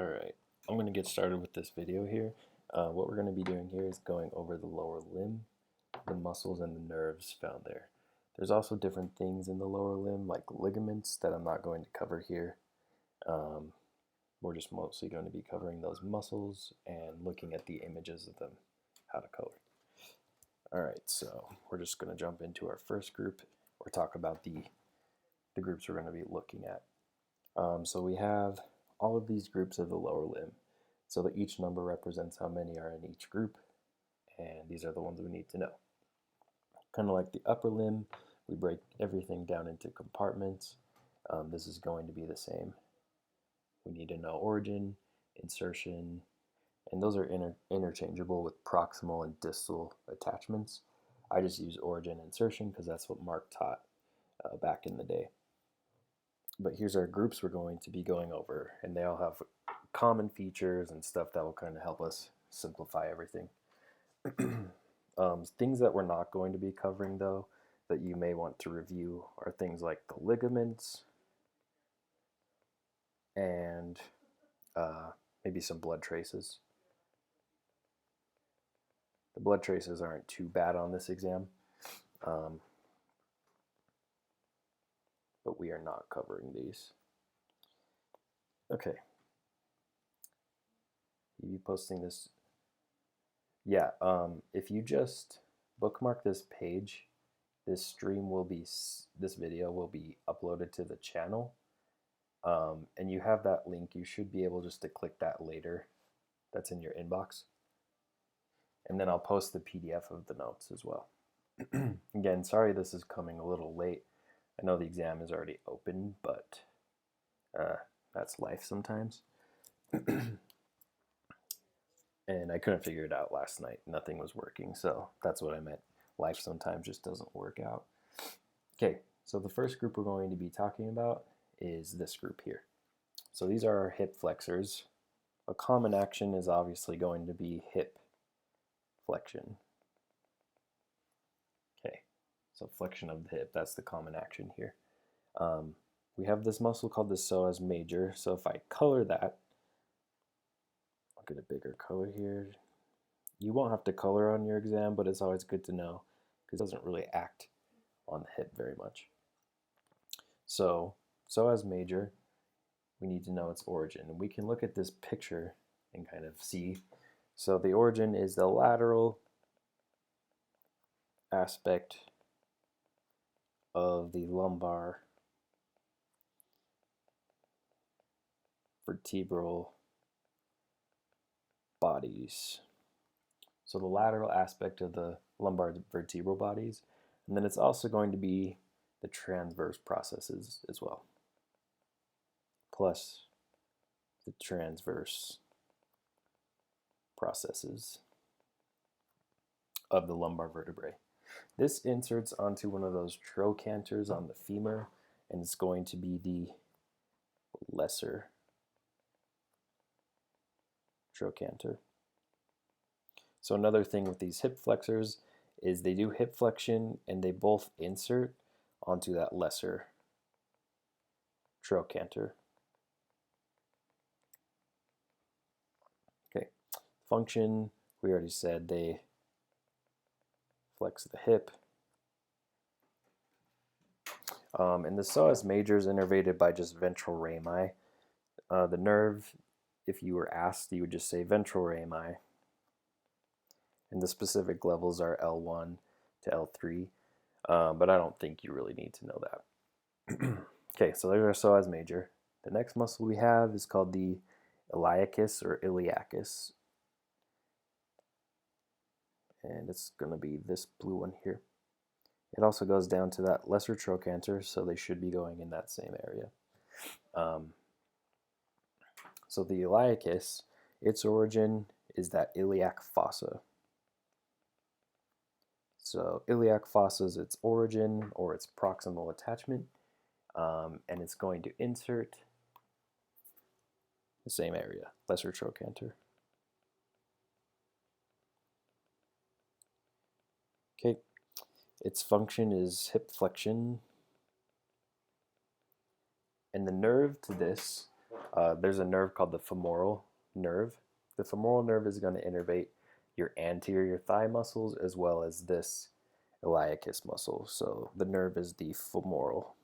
Alright, I'm going to get started with this video here. What we're going to be doing here is going over the lower limb, the muscles and the nerves found there. There's also different things in the lower limb like ligaments that I'm not going to cover here. We're just mostly going to be covering those muscles and looking at the images of them, how to color. Alright, so we're just going to jump into our first group or talk about the groups we're going to be looking at. So we have all of these groups of the lower limb, so that each number represents how many are in each group, and these are the ones we need to know. Kind of like the upper limb, we break everything down into compartments. This is going to be the same. We need to know origin, insertion, and those are interchangeable with proximal and distal attachments. I just use origin and insertion because that's what Mark taught back in the day. But here's our groups we're going to be going over, and they all have common features and stuff that will kind of help us simplify everything. Things that we're not going to be covering, though, that you may want to review are things like the ligaments and maybe some blood traces. The blood traces aren't too bad on this exam. But we are not covering these. Okay. You be posting this. Yeah, if you just bookmark this page, this video will be uploaded to the channel. And you have that link. You should be able just to click that later. That's in your inbox. And then I'll post the PDF of the notes as well. Again, sorry this is coming a little late. I know the exam is already open, but that's life sometimes. And I couldn't figure it out last night. Nothing was working, so that's what I meant. Life sometimes just doesn't work out. Okay, so the first group we're going to be talking about is this group here. So these are our hip flexors. A common action is obviously going to be hip flexion. So flexion of the hip, that's the common action here. We have this muscle called the Psoas Major, so if I color that, I'll get a bigger color here. You won't have to color on your exam, but it's always good to know because it doesn't really act on the hip very much. So Psoas Major, we need to know its origin, and we can look at this picture and kind of see. So the origin is the lateral aspect of the lumbar vertebral bodies. So the lateral aspect of the lumbar vertebral bodies, and then it's also going to be the transverse processes as well, plus the transverse processes of the lumbar vertebrae. This inserts onto one of those trochanters on the femur, and it's going to be the lesser trochanter. So another thing with these hip flexors is they do hip flexion and they both insert onto that lesser trochanter. Okay, function, we already said they flex the hip. And the Psoas Major is innervated by just ventral rami. The nerve, if you were asked, you would just say ventral rami. And the specific levels are L1 to L3, but I don't think you really need to know that. Okay, so there's our Psoas Major. The next muscle we have is called the iliacus or iliacus. And it's going to be this blue one here. It also goes down to that lesser trochanter, so they should be going in that same area. So the iliacus, its origin is that iliac fossa. So iliac fossa is its origin or its proximal attachment, and it's going to insert the same area, lesser trochanter. Okay, its function is hip flexion, and the nerve to this There's a nerve called the femoral nerve. The femoral nerve is going to innervate your anterior thigh muscles as well as this iliacus muscle. So the nerve is the femoral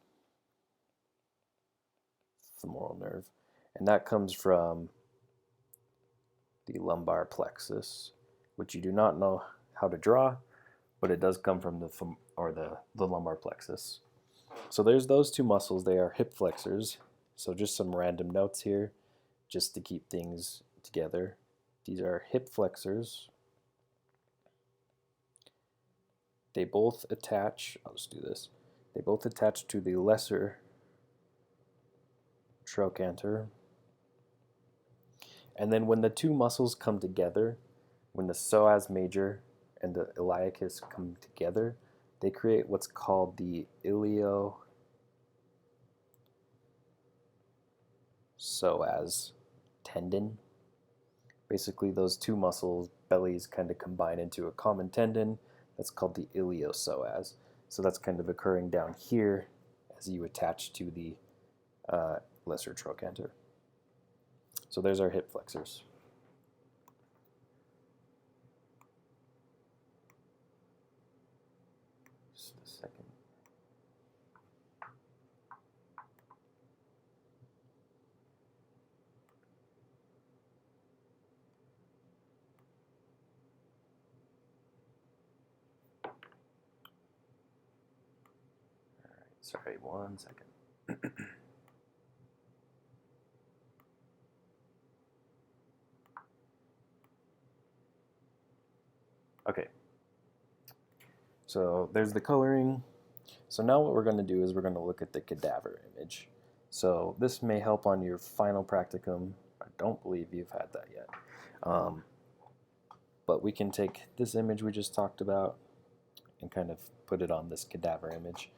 nerve, and that comes from the lumbar plexus, which you do not know how to draw, but it does come from the lumbar plexus. So there's those two muscles. They are hip flexors. So just some random notes here, just to keep things together. These are hip flexors. They both attach, I'll just do this, they both attach to the lesser trochanter. And then when the two muscles come together, when the psoas major and the iliacus come together, they create what's called the iliopsoas tendon. Basically, those two muscles, bellies, kind of combine into a common tendon. That's called the iliopsoas. So that's kind of occurring down here as you attach to the lesser trochanter. So there's our hip flexors. Just a second. All right, sorry, 1 second. Okay, so there's the coloring. So now what we're going to do is we're going to look at the cadaver image. So this may help on your final practicum. I don't believe you've had that yet. But we can take this image we just talked about and kind of put it on this cadaver image.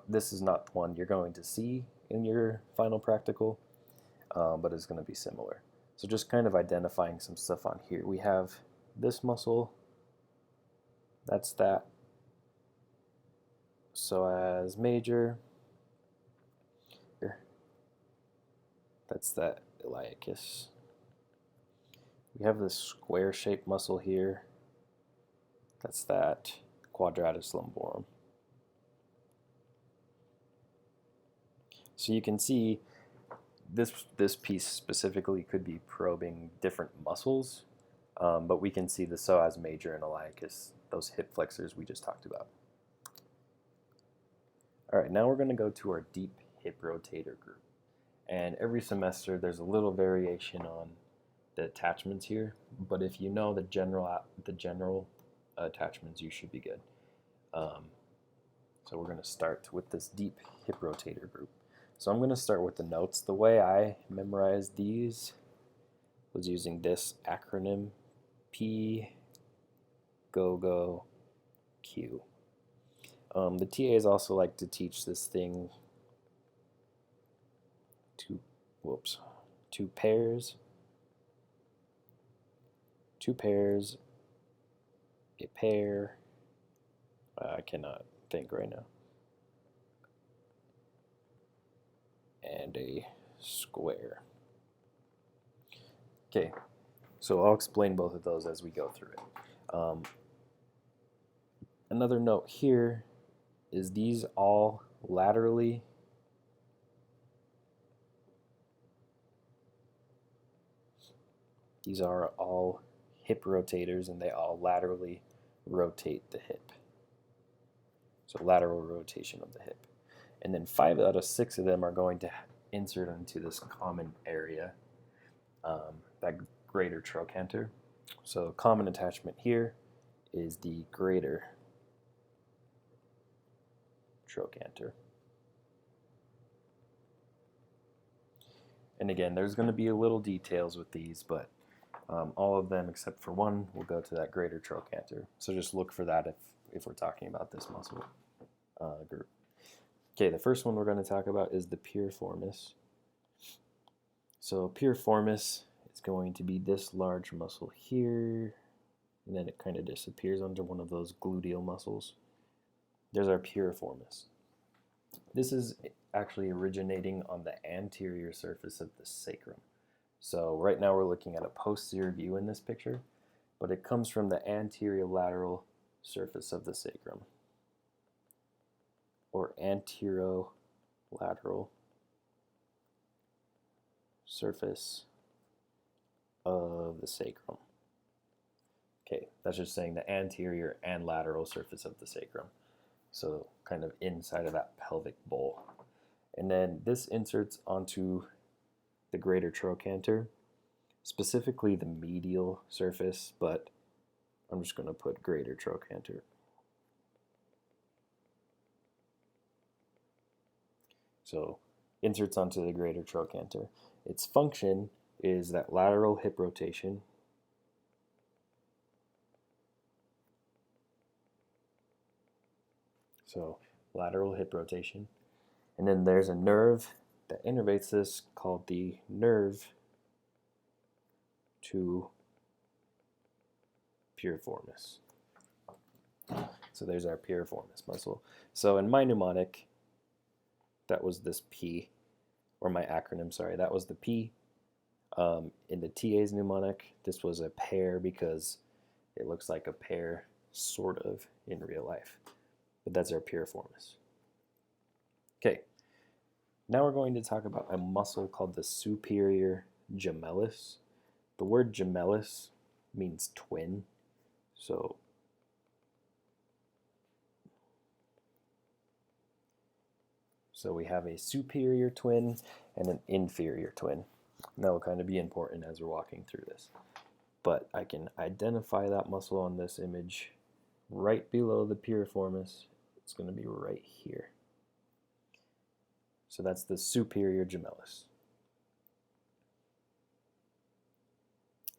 This is not one you're going to see in your final practical, but it's going to be similar. So just kind of identifying some stuff on here. We have this muscle. That's that psoas major. Here. That's that iliacus. We have this square-shaped muscle here. That's that quadratus lumborum. So you can see this piece specifically could be probing different muscles, but we can see the psoas major and iliacus, those hip flexors we just talked about. All right, now we're going to go to our deep hip rotator group. And every semester there's a little variation on the attachments here, but if you know the general attachments, you should be good. So we're going to start with this deep hip rotator group. So I'm going to start with the notes. The way I memorized these was using this acronym P, Go, Q. The TAs also like to teach this thing two pairs, a pair, I cannot think right now, and a square. Okay, so I'll explain both of those as we go through it. Another note here is these all laterally these are all hip rotators, and they all laterally rotate the hip. So lateral rotation of the hip. And then 5 out of 6 of them are going to insert into this common area, that greater trochanter. So common attachment here is the greater trochanter. And again, there's going to be a little details with these, but all of them except for one will go to that greater trochanter. So just look for that if we're talking about this muscle group. Okay, the first one we're going to talk about is the piriformis. So piriformis is going to be this large muscle here, and then it kind of disappears under one of those gluteal muscles. There's our piriformis. This is actually originating on the anterior surface of the sacrum. So right now we're looking at a posterior view in this picture, but it comes from the anterior lateral surface of the sacrum, or anterolateral surface of the sacrum. Okay, that's just saying the anterior and lateral surface of the sacrum. So kind of inside of that pelvic bowl. And then this inserts onto the greater trochanter, specifically the medial surface, but I'm just going to put greater trochanter. So inserts onto the greater trochanter. Its function is that lateral hip rotation So lateral hip rotation. And then there's a nerve that innervates this called the nerve to piriformis. So there's our piriformis muscle. So in my mnemonic, that was this P, or my acronym, sorry, that was the P. In the TA's mnemonic, this was a pear because it looks like a pear, sort of, in real life. But that's our piriformis. Okay, now we're going to talk about a muscle called the superior gemellus. The word gemellus means twin. So we have a superior twin and an inferior twin. And that will kind of be important as we're walking through this. But I can identify that muscle on this image right below the piriformis. It's going to be right here. So that's the superior gemellus.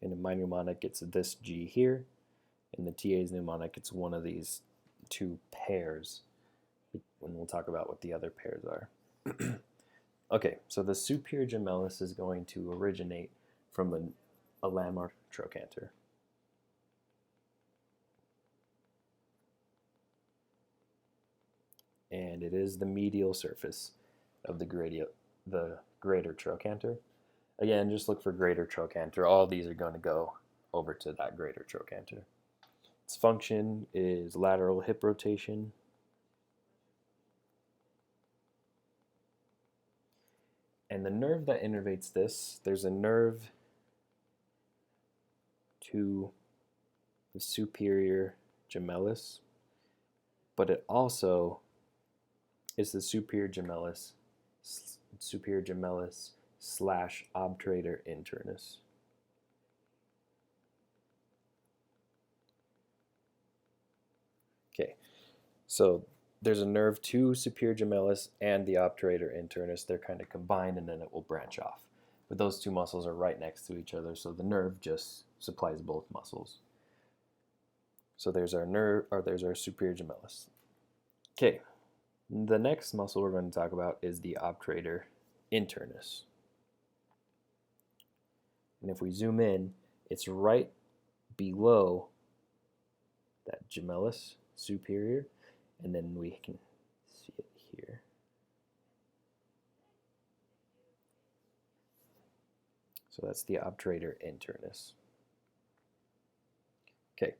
And in my mnemonic, it's this G here. In the TA's mnemonic, it's one of these two pairs. And we'll talk about what the other pairs are. Okay, so the superior gemellus is going to originate from a landmark trochanter. And it is the medial surface of the greater trochanter. Again, just look for greater trochanter. All these are going to go over to that greater trochanter. Its function is lateral hip rotation. And the nerve that innervates this, there's a nerve to the superior gemellus, but it also is the superior gemellus slash obturator internus. Okay, so there's a nerve to superior gemellus and the obturator internus. They're kind of combined, and then it will branch off. But those two muscles are right next to each other, so the nerve just supplies both muscles. So there's our nerve, or there's our superior gemellus. Okay, the next muscle we're going to talk about is the obturator internus. And if we zoom in, it's right below that gemellus superior, and then we can see it here. So that's the obturator internus. Okay.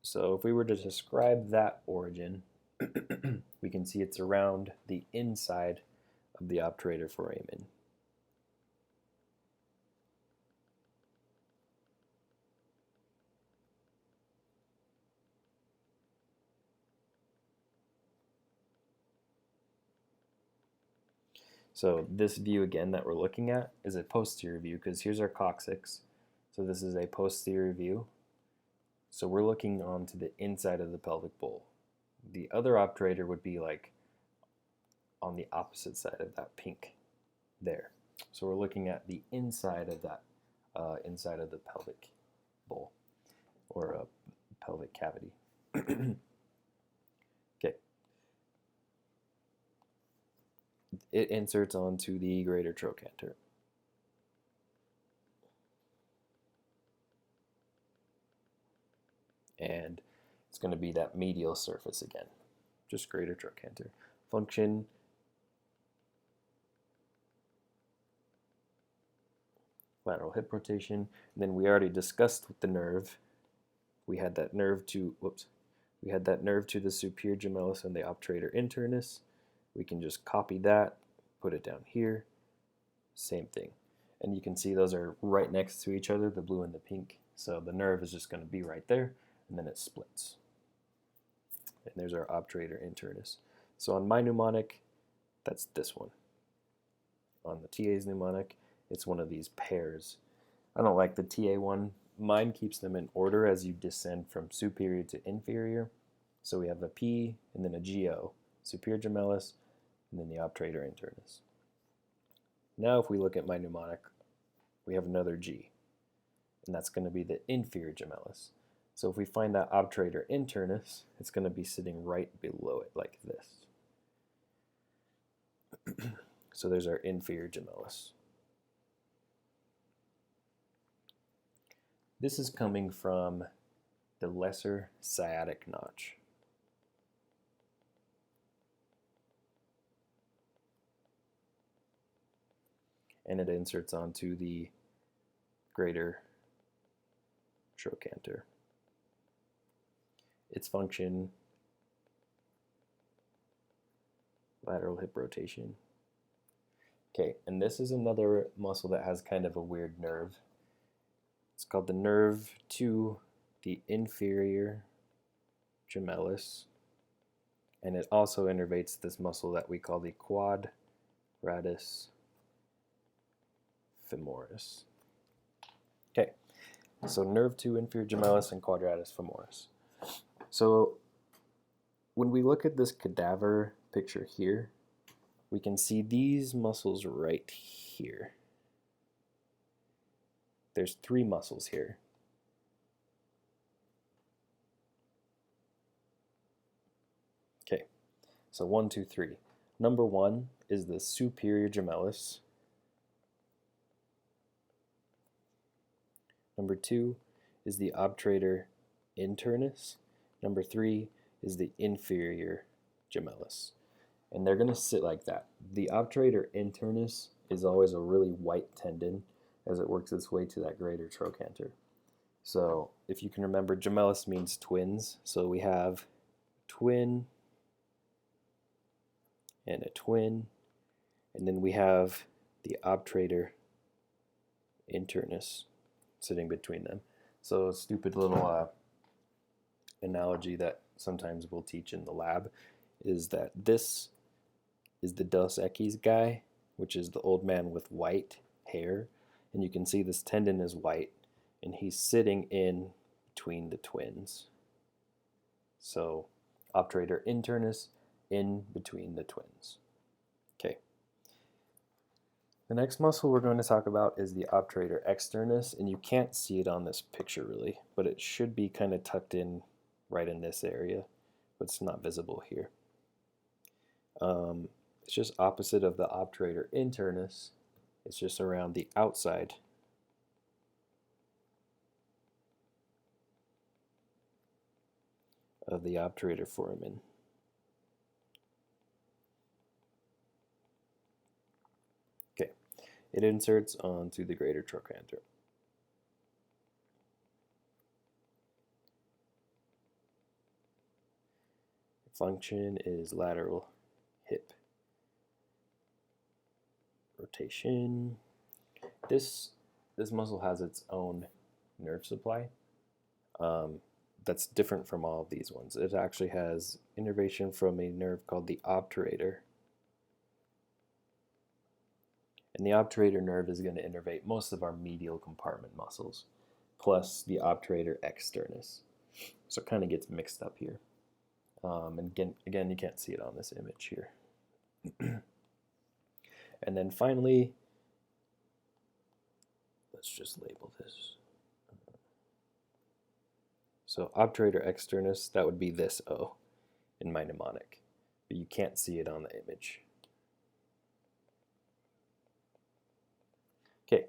So if we were to describe that origin, we can see it's around the inside of the obturator foramen. So this view again that we're looking at is a posterior view because here's our coccyx. So this is a posterior view. So we're looking onto the inside of the pelvic bowl. The other obturator would be like on the opposite side of that pink there. So we're looking at the inside of that, inside of the pelvic bowl or pelvic cavity. Okay. It inserts onto the greater trochanter. And it's going to be that medial surface again. just greater trochanter. Function, lateral hip rotation. And then we already discussed with the nerve. We had that nerve to, we had that nerve to the superior gemellus and the obturator internus. We can just copy that, put it down here, same thing. And you can see those are right next to each other, the blue and the pink. So the nerve is just going to be right there, and then it splits. And there's our obturator internus. So on my mnemonic, that's this one. On the TA's mnemonic, it's one of these pairs. I don't like the TA one. Mine keeps them in order as you descend from superior to inferior. So we have a P and then a GO, superior gemellus, and then the obturator internus. Now if we look at my mnemonic, we have another G, and that's going to be the inferior gemellus. So if we find that obturator internus, it's going to be sitting right below it like this. So there's our inferior gemellus. This is coming from the lesser sciatic notch. And it inserts onto the greater trochanter. Its function, lateral hip rotation. Okay, and this is another muscle that has kind of a weird nerve. It's called the nerve to the inferior gemellus, and it also innervates this muscle that we call the Quadratus Femoris. Okay, so nerve to inferior gemellus and Quadratus Femoris. So when we look at this cadaver picture here, we can see these muscles right here. There's 3 muscles here. Okay, so 1, 2, 3. Number 1 is the superior gemellus. Number 2 is the obturator internus. Number 3 is the inferior gemellus. And they're going to sit like that. The obturator internus is always a really white tendon as it works its way to that greater trochanter. So if you can remember, gemellus means twins. So we have twin and a twin, and then we have the obturator internus sitting between them. So a stupid little analogy that sometimes we'll teach in the lab is that this is the Dos Equis guy, which is the old man with white hair, and you can see this tendon is white, and he's sitting in between the twins. So obturator internus in between the twins. Okay. The next muscle we're going to talk about is the obturator externus, and you can't see it on this picture really, but it should be kind of tucked in right in this area, but it's not visible here. It's just opposite of the obturator internus. It's just around the outside of the obturator foramen. Okay, it inserts onto the greater trochanter. Function is lateral hip rotation. This muscle has its own nerve supply that's different from all of these ones. It actually has innervation from a nerve called the obturator. And the obturator nerve is going to innervate most of our medial compartment muscles, plus the obturator externus. So it kind of gets mixed up here. And again, you can't see it on this image here. And then finally, let's just label this. So obturator externus, that would be this O in my mnemonic, but you can't see it on the image. Okay.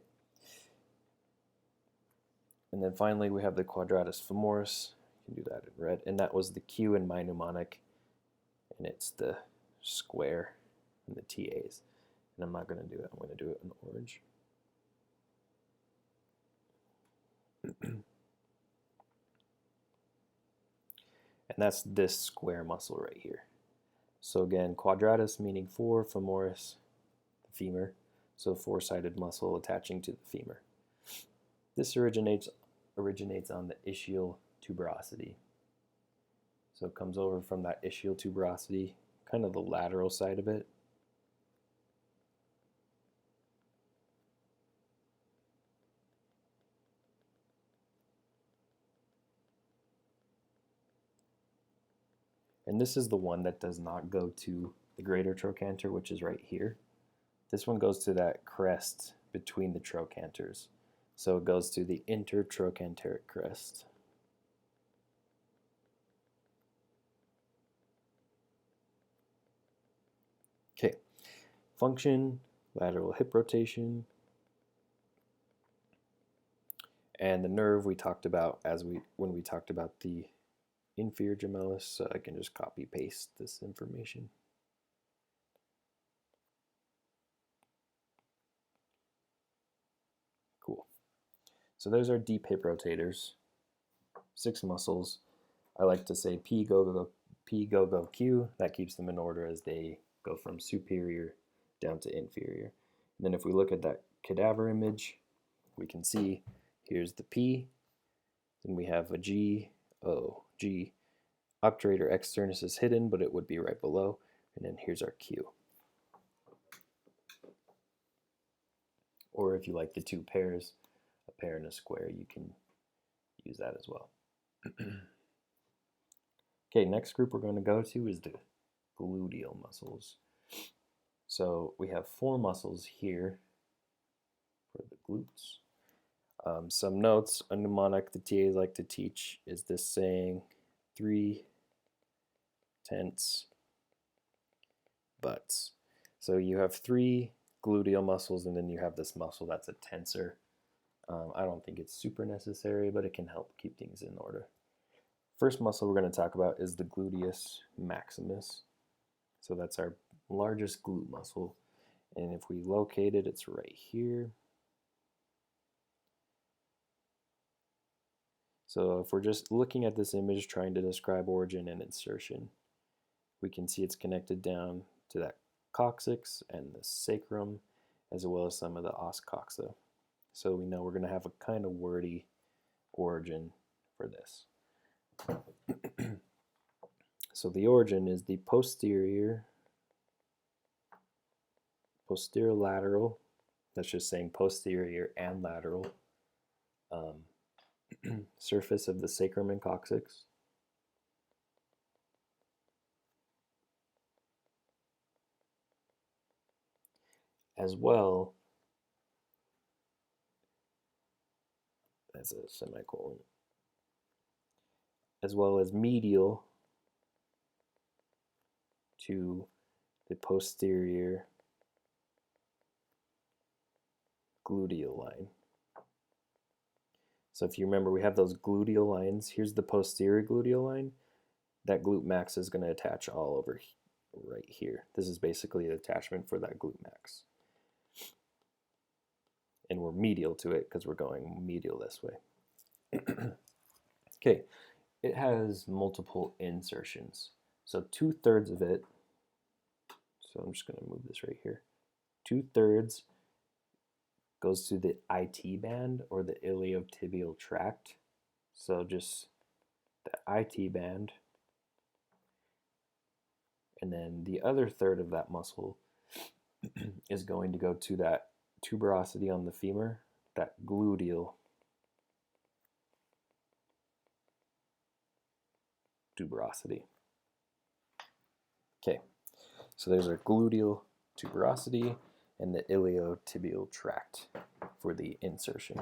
And then finally, we have the Quadratus Femoris. You can do that in red, and that was the Q in my mnemonic. and it's the square and the TAs. And I'm not going to do it. I'm going to do it in orange. And that's this square muscle right here. So again, quadratus meaning 4, femoris, the femur. So 4-sided muscle attaching to the femur. This originates on the ischial tuberosity. So it comes over from that ischial tuberosity, kind of the lateral side of it. And this is the one that does not go to the greater trochanter, which is right here. This one goes to that crest between the trochanters. So it goes to the intertrochanteric crest. Okay, function, lateral hip rotation, and the nerve we talked about when we talked about the inferior gemellus, so I can just copy paste this information. Cool. So those are deep hip rotators, 6 muscles. I like to say P, go, go, P, go, go, Q. That keeps them in order as they go from superior down to inferior. And then if we look at that cadaver image, we can see here's the P, then we have a G, O, G. Obturator externus is hidden, but it would be right below. And then here's our Q. Or if you like the 2 pairs, a pair and a square, you can use that as well. Okay, next group we're going to go to is the gluteal muscles. So we have 4 muscles here for the glutes. Some notes, mnemonic the TAs like to teach is this saying, 3 tense butts. So you have 3 gluteal muscles, and then you have this muscle that's a tensor. I don't think it's super necessary, but it can help keep things in order. First muscle we're going to talk about is the Gluteus Maximus. So that's our largest glute muscle. And if we locate it, it's right here. So if we're just looking at this image trying to describe origin and insertion, we can see it's connected down to that coccyx and the sacrum, as well as some of the os coxa. So we know we're going to have a kind of wordy origin for this. So the origin is the posterior lateral, that's just saying posterior and lateral, surface of the sacrum and coccyx. As well, that's a semicolon, as well as medial to the posterior gluteal line. So if you remember, we have those gluteal lines. Here's the posterior gluteal line. That glute max is going to attach all over right here. This is basically the attachment for that glute max. And we're medial to it because we're going medial this way. Okay, it has multiple insertions. So 2/3 of it, so I'm just going to move this right here. 2/3 goes to the IT band or the iliotibial tract. So just the IT band. And then the other 1/3 of that muscle is going to go to that tuberosity on the femur, that gluteal tuberosity. Okay, so there's our gluteal tuberosity and the iliotibial tract for the insertion,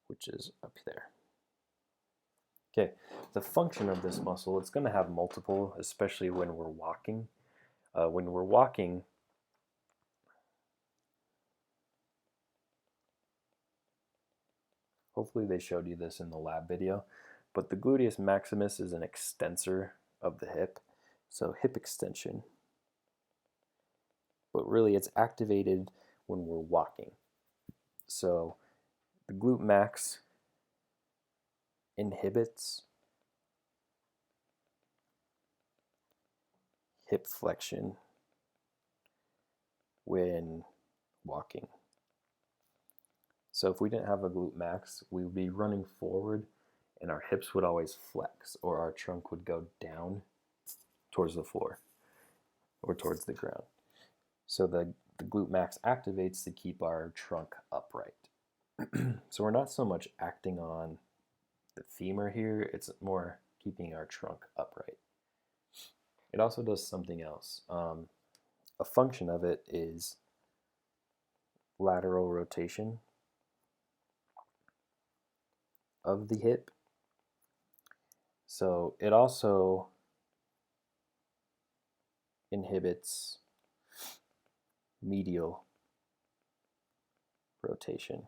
which is up there. Okay, the function of this muscle, it's going to have multiple, especially when we're walking. Hopefully they showed you this in the lab video, but the gluteus maximus is an extensor of the hip. So hip extension. But really it's activated when we're walking. So the glute max inhibits hip flexion when walking. So if we didn't have a glute max, we would be running forward and our hips would always flex, or our trunk would go down towards the floor or towards the ground. So the glute max activates to keep our trunk upright. So we're not so much acting on the femur here, it's more keeping our trunk upright. It also does something else. A function of it is lateral rotation of the hip. So it also inhibits medial rotation.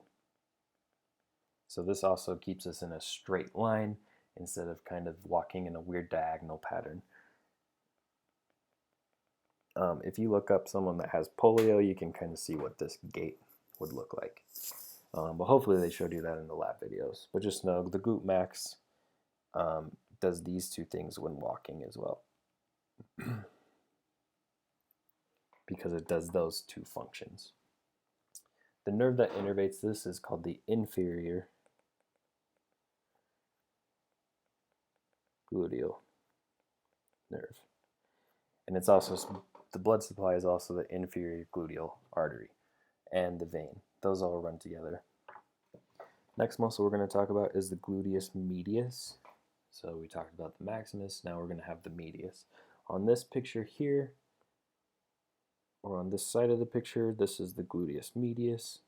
So this also keeps us in a straight line instead of kind of walking in a weird diagonal pattern. If you look up someone that has polio, you can kind of see what this gait would look like. But hopefully they showed you that in the lab videos. But just know the glute max does these two things when walking as well. Because it does those two functions. The nerve that innervates this is called the inferior gluteal nerve. And it's also, the blood supply is also the inferior gluteal artery and the vein. Those all run together. Next muscle we're going to talk about is the Gluteus Medius. So we talked about the Maximus, now we're going to have the Medius. On this picture here, or on this side of the picture, this is the Gluteus Medius.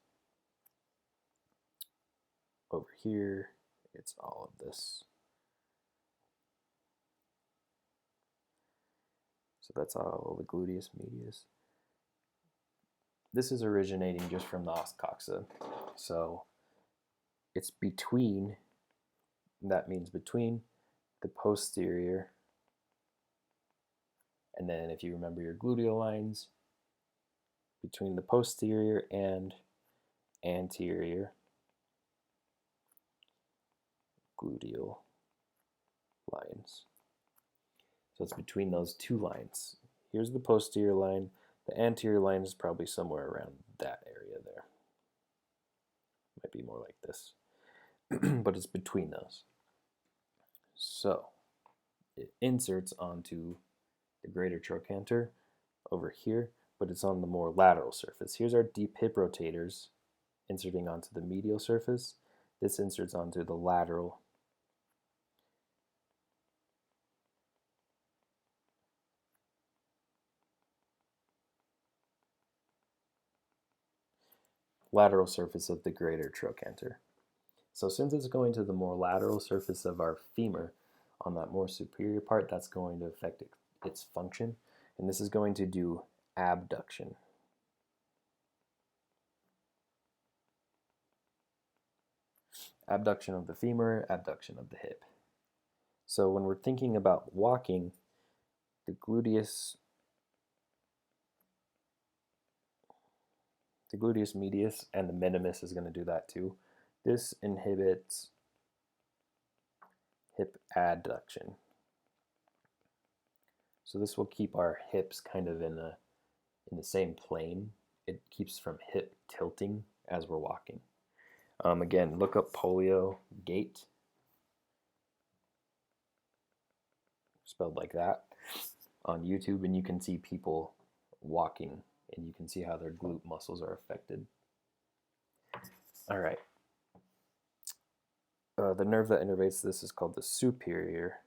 Over here, it's all of this. So that's all the Gluteus Medius. This is originating just from the os coxa. So it's between, that means between the posterior, and then if you remember your gluteal lines, between the posterior and anterior gluteal lines. So it's between those two lines. Here's the posterior line. The anterior line is probably somewhere around that area there. Might be more like this. But it's between those. So it inserts onto the greater trochanter over here, but it's on the more lateral surface. Here's our deep hip rotators inserting onto the medial surface. This inserts onto the lateral surface of the greater trochanter. So since it's going to the more lateral surface of our femur, on that more superior part, that's going to affect its function, and this is going to do abduction. Abduction of the femur, abduction of the hip. So when we're thinking about walking, the Gluteus Medius and the Minimus is going to do that too. This inhibits hip adduction. So this will keep our hips kind of in the same plane. It keeps from hip tilting as we're walking. Again, look up polio gait, spelled like that, on YouTube, and you can see people walking, and you can see how their glute muscles are affected. All right. The nerve that innervates this is called the superior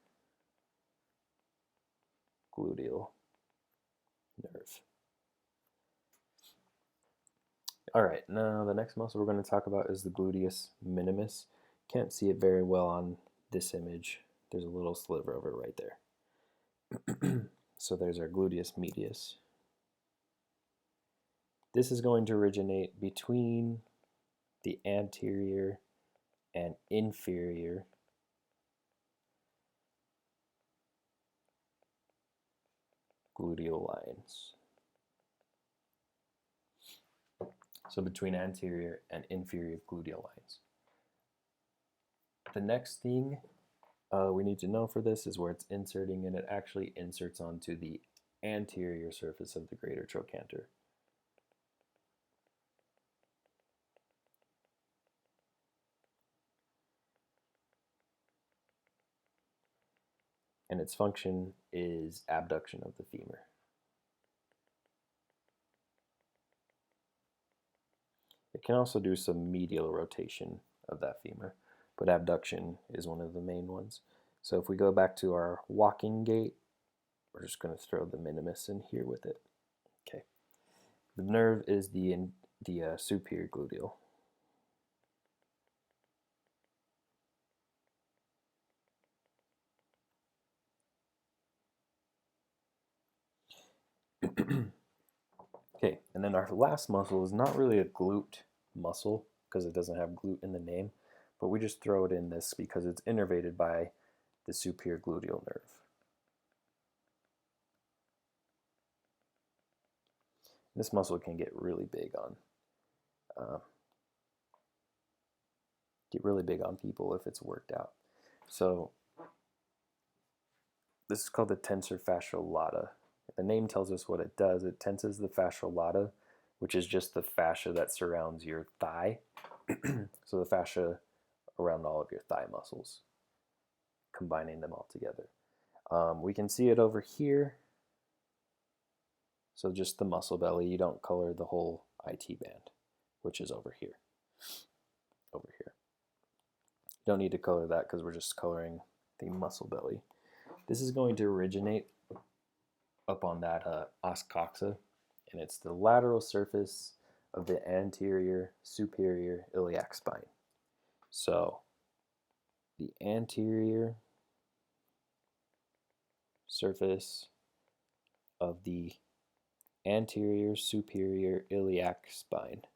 gluteal nerve. All right, now the next muscle we're going to talk about is the Gluteus Minimus. Can't see it very well on this image. There's a little sliver of it right there. So there's our Gluteus Medius. This is going to originate between the anterior and inferior gluteal lines. So between anterior and inferior gluteal lines. The next thing we need to know for this is where it's inserting, and it actually inserts onto the anterior surface of the greater trochanter. And its function is abduction of the femur. It can also do some medial rotation of that femur, but abduction is one of the main ones. So if we go back to our walking gait, we're just going to throw the minimus in here with it. Okay. The nerve is the superior gluteal. Okay, and then our last muscle is not really a glute muscle because it doesn't have glute in the name, but we just throw it in this because it's innervated by the superior gluteal nerve. This muscle can get really big on people if it's worked out. So this is called the tensor fascial lata. The name tells us what it does. It tenses the fascial lata, which is just the fascia that surrounds your thigh. So the fascia around all of your thigh muscles, combining them all together. We can see it over here. So just the muscle belly. You don't color the whole IT band, which is over here. Over here. You don't need to color that because we're just coloring the muscle belly. This is going to originate up on that os coxa, and it's the lateral surface of the anterior superior iliac spine. So the anterior surface of the anterior superior iliac spine.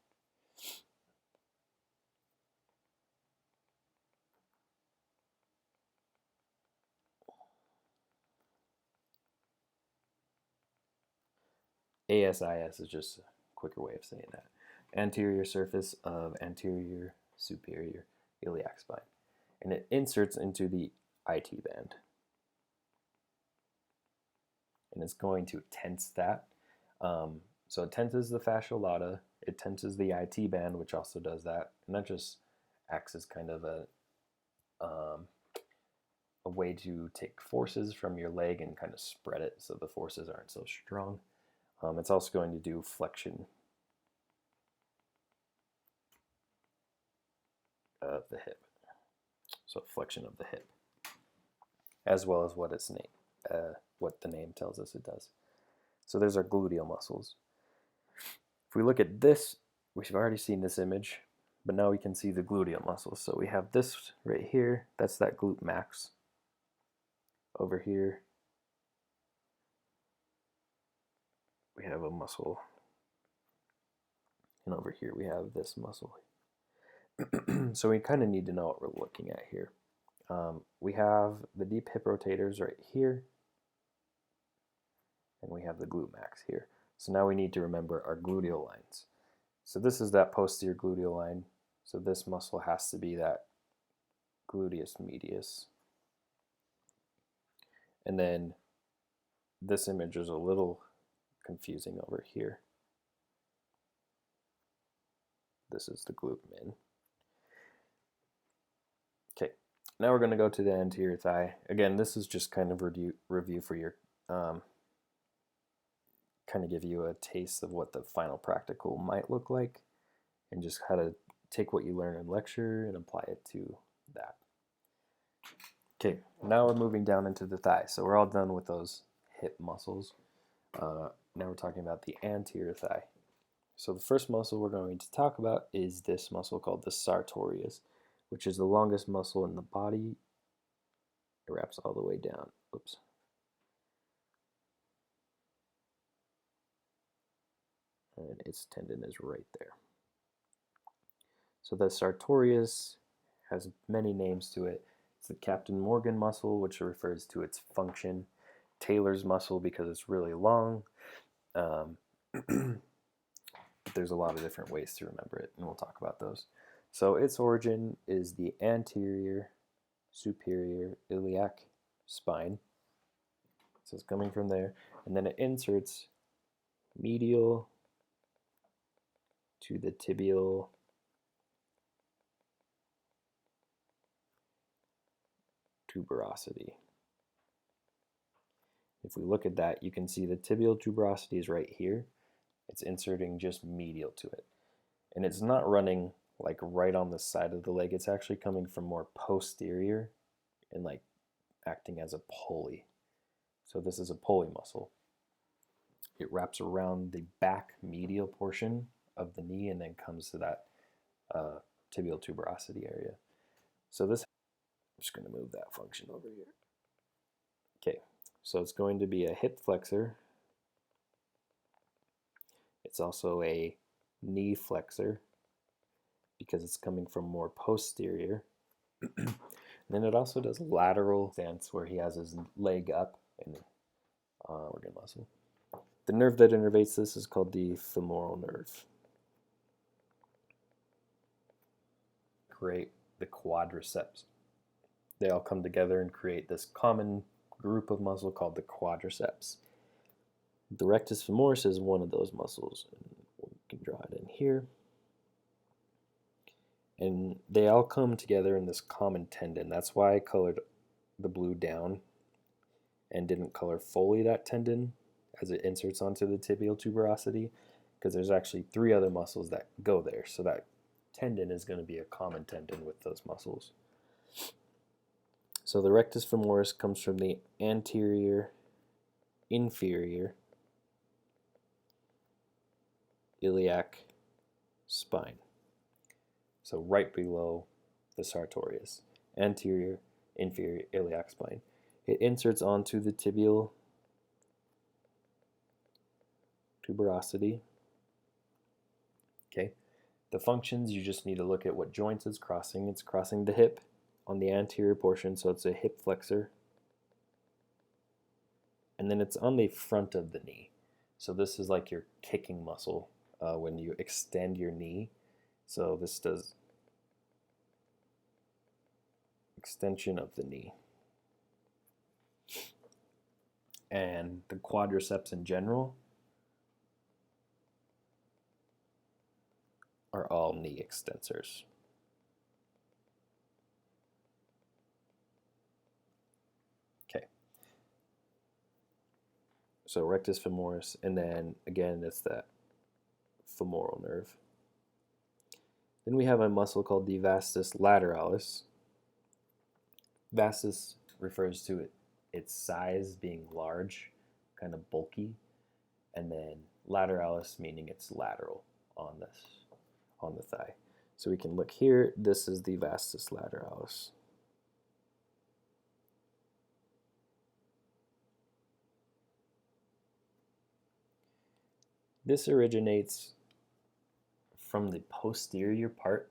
ASIS is just a quicker way of saying that. Anterior surface of anterior superior iliac spine. And it inserts into the IT band. And it's going to tense that. So it tenses the fascial lata, it tenses the IT band, which also does that. And that just acts as kind of a way to take forces from your leg and kind of spread it so the forces aren't so strong. It's also going to do flexion of the hip. So flexion of the hip, as well as what the name tells us it does. So there's our gluteal muscles. If we look at this, we've already seen this image, but now we can see the gluteal muscles. So we have this right here, that's that glute max. Over here, we have a muscle, and over here we have this muscle. So we kind of need to know what we're looking at here. We have the deep hip rotators right here, and we have the glute max here. So now we need to remember our gluteal lines. So this is that posterior gluteal line. So this muscle has to be that Gluteus Medius. And then this image is a little confusing over here. This is the glute min. Okay, now we're going to go to the anterior thigh. Again, this is just kind of review for your kind of give you a taste of what the final practical might look like, and just how to take what you learn in lecture and apply it to that. Okay, now we're moving down into the thigh. So we're all done with those hip muscles. Now we're talking about the anterior thigh. So the first muscle we're going to talk about is this muscle called the sartorius, which is the longest muscle in the body. It wraps all the way down. Oops. And its tendon is right there. So the sartorius has many names to it. It's the Captain Morgan muscle, which refers to its function. Taylor's muscle because it's really long. There's a lot of different ways to remember it, and we'll talk about those. So its origin is the anterior superior iliac spine. So it's coming from there, and then it inserts medial to the tibial tuberosity. If we look at that, you can see the tibial tuberosity is right here. It's inserting just medial to it. And it's not running like right on the side of the leg. It's actually coming from more posterior and like acting as a pulley. So this is a pulley muscle. It wraps around the back medial portion of the knee and then comes to that tibial tuberosity area. So this, I'm just going to move that function over here. Okay, so it's going to be a hip flexor. It's also a knee flexor because it's coming from more posterior. And then it also does lateral stance where he has his leg up in the organ muscle. The nerve that innervates this is called the femoral nerve. Create the quadriceps. They all come together and create this common group of muscle called the quadriceps. The rectus femoris is one of those muscles. We can draw it in here. And they all come together in this common tendon. That's why I colored the blue down and didn't color fully that tendon as it inserts onto the tibial tuberosity, because there's actually 3 other muscles that go there. So that tendon is going to be a common tendon with those muscles. So the rectus femoris comes from the anterior inferior iliac spine. So right below the sartorius, anterior inferior iliac spine. It inserts onto the tibial tuberosity. Okay. The functions, you just need to look at what joints it's crossing. It's crossing the hip on the anterior portion, so it's a hip flexor. And then it's on the front of the knee. So this is like your kicking muscle when you extend your knee. So this does extension of the knee. And the quadriceps in general are all knee extensors. Okay. So rectus femoris, and then again it's that femoral nerve. Then we have a muscle called the vastus lateralis. Vastus refers to its size being large, kind of bulky, and then lateralis meaning it's lateral on the thigh. So we can look here, this is the vastus lateralis. This originates from the posterior part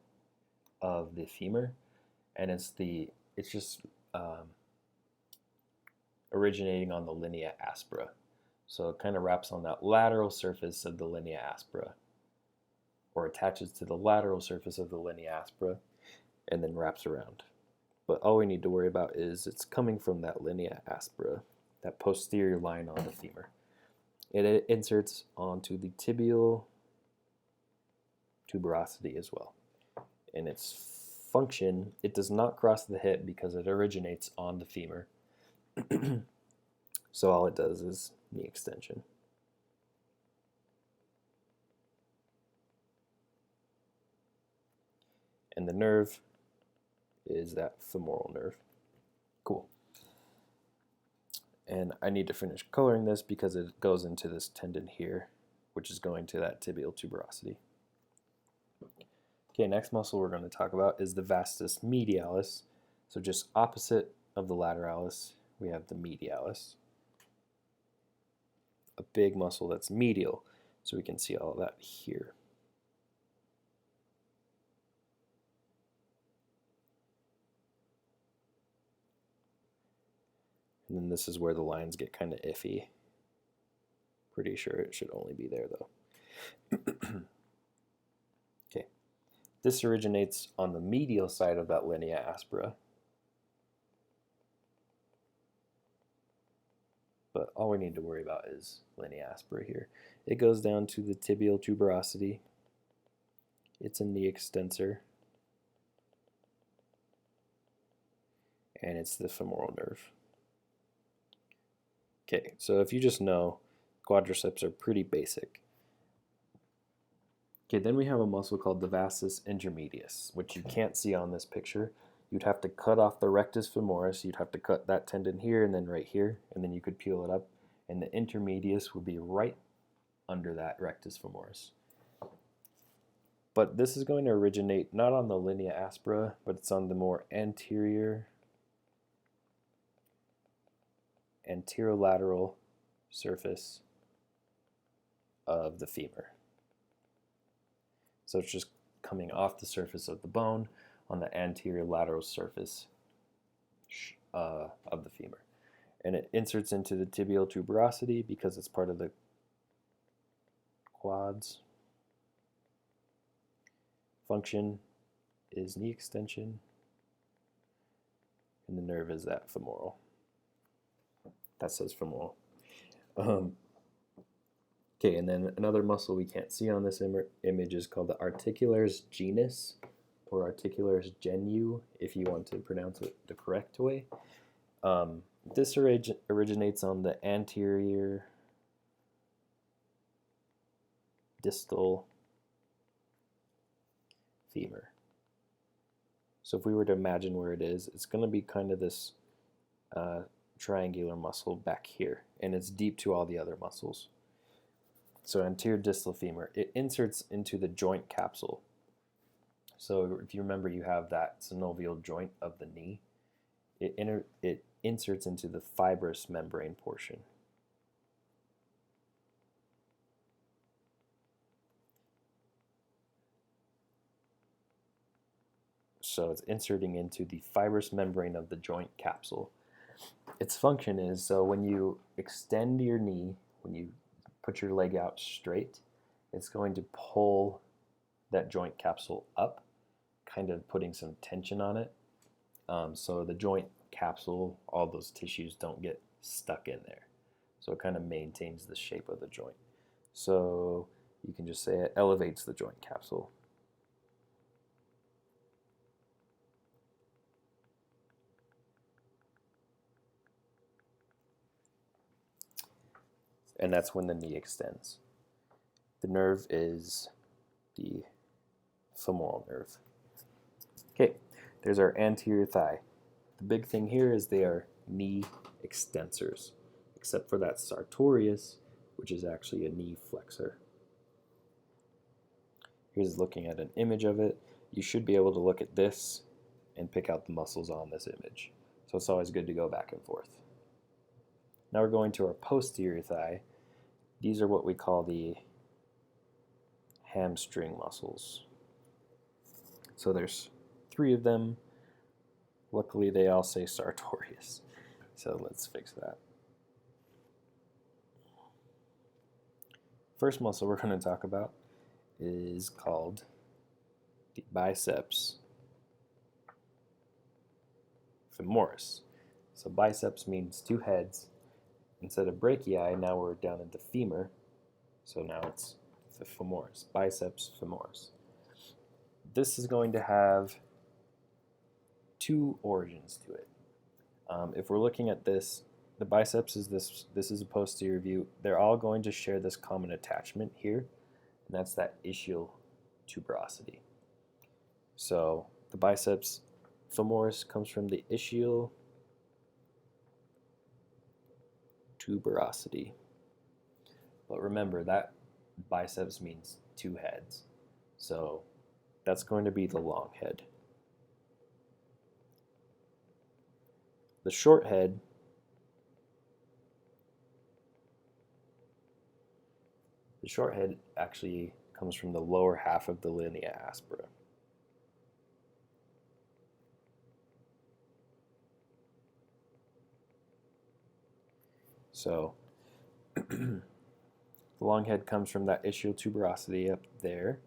of the femur, and it's just originating on the linea aspera. So it kind of wraps on that lateral surface of the linea aspera, or attaches to the lateral surface of the linea aspera, and then wraps around. But all we need to worry about is it's coming from that linea aspera, that posterior line on the femur. It inserts onto the tibial tuberosity as well. In its function, it does not cross the hip because it originates on the femur. So all it does is knee extension. And the nerve is that femoral nerve. Cool. And I need to finish coloring this because it goes into this tendon here, which is going to that tibial tuberosity. Okay, next muscle we're going to talk about is the vastus medialis. So just opposite of the lateralis, we have the medialis. A big muscle that's medial, so we can see all of that here. And then this is where the lines get kind of iffy. Pretty sure it should only be there though. Okay, this originates on the medial side of that linea aspera. But all we need to worry about is linea aspera here. It goes down to the tibial tuberosity. It's in the extensor. And it's the femoral nerve. Okay, so if you just know, quadriceps are pretty basic. Okay, then we have a muscle called the Vastus Intermedius, which you can't see on this picture. You'd have to cut off the rectus femoris, you'd have to cut that tendon here and then right here, and then you could peel it up, and the intermedius would be right under that rectus femoris. But this is going to originate not on the linea aspera, but it's on the more anterolateral surface of the femur. So it's just coming off the surface of the bone on the anterior lateral surface of the femur. And it inserts into the tibial tuberosity because it's part of the quads. Function is knee extension, and the nerve is that femoral. That says femoral. Okay, and then another muscle we can't see on this image is called the Articular Genus, or Articular Genu, if you want to pronounce it the correct way. This originates on the anterior distal femur. So if we were to imagine where it is, it's going to be kind of this triangular muscle back here, and it's deep to all the other muscles. So anterior distal femur, it inserts into the joint capsule. So if you remember, you have that synovial joint of the knee. It inserts into the fibrous membrane portion. So it's inserting into the fibrous membrane of the joint capsule. Its function is, so when you extend your knee, when you put your leg out straight, it's going to pull that joint capsule up, kind of putting some tension on it. So the joint capsule, all those tissues don't get stuck in there. So it kind of maintains the shape of the joint. So you can just say it elevates the joint capsule. And that's when the knee extends. The nerve is the femoral nerve. Okay, there's our anterior thigh. The big thing here is they are knee extensors, except for that sartorius, which is actually a knee flexor. Here's looking at an image of it. You should be able to look at this and pick out the muscles on this image. So it's always good to go back and forth. Now we're going to our posterior thigh. These are what we call the hamstring muscles. So there's 3 of them. Luckily, they all say sartorius. So let's fix that. First muscle we're going to talk about is called the Biceps Femoris. So biceps means 2 heads. Instead of brachii, now we're down at the femur. So now it's the femoris, Biceps Femoris. This is going to have 2 origins to it. If we're looking at this, the biceps is this is a posterior view. They're all going to share this common attachment here, and that's that ischial tuberosity. So the biceps femoris comes from the ischial tuberosity. But remember, that biceps means 2 heads. So that's going to be the long head. The short head actually comes from the lower half of the linea aspera. So the long head comes from that ischial tuberosity up there,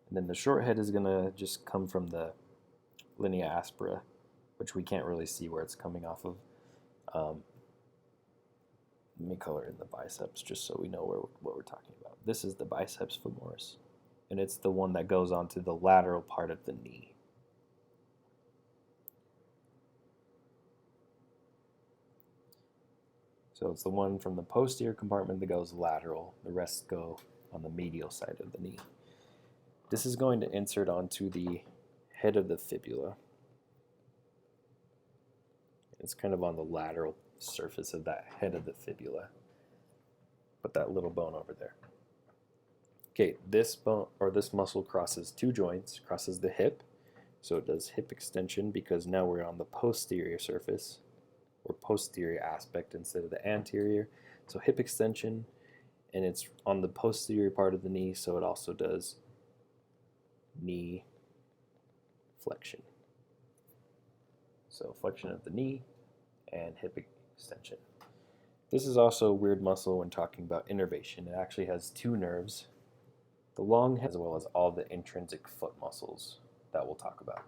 and then the short head is going to just come from the linea aspera, which we can't really see where it's coming off of. Let me color in the biceps just so we know what we're talking about. This is the biceps femoris, and it's the one that goes onto the lateral part of the knee. So it's the one from the posterior compartment that goes lateral. The rest go on the medial side of the knee. This is going to insert onto the head of the fibula. It's kind of on the lateral surface of that head of the fibula. Put that little bone over there. Okay, this bone or this muscle crosses two joints, crosses the hip. So it does hip extension because now we're on the posterior surface or posterior aspect instead of the anterior. So hip extension, and it's on the posterior part of the knee, so it also does knee flexion. So flexion of the knee and hip extension. This is also a weird muscle when talking about innervation. It actually has two nerves, the long head as well as all the intrinsic foot muscles that we'll talk about.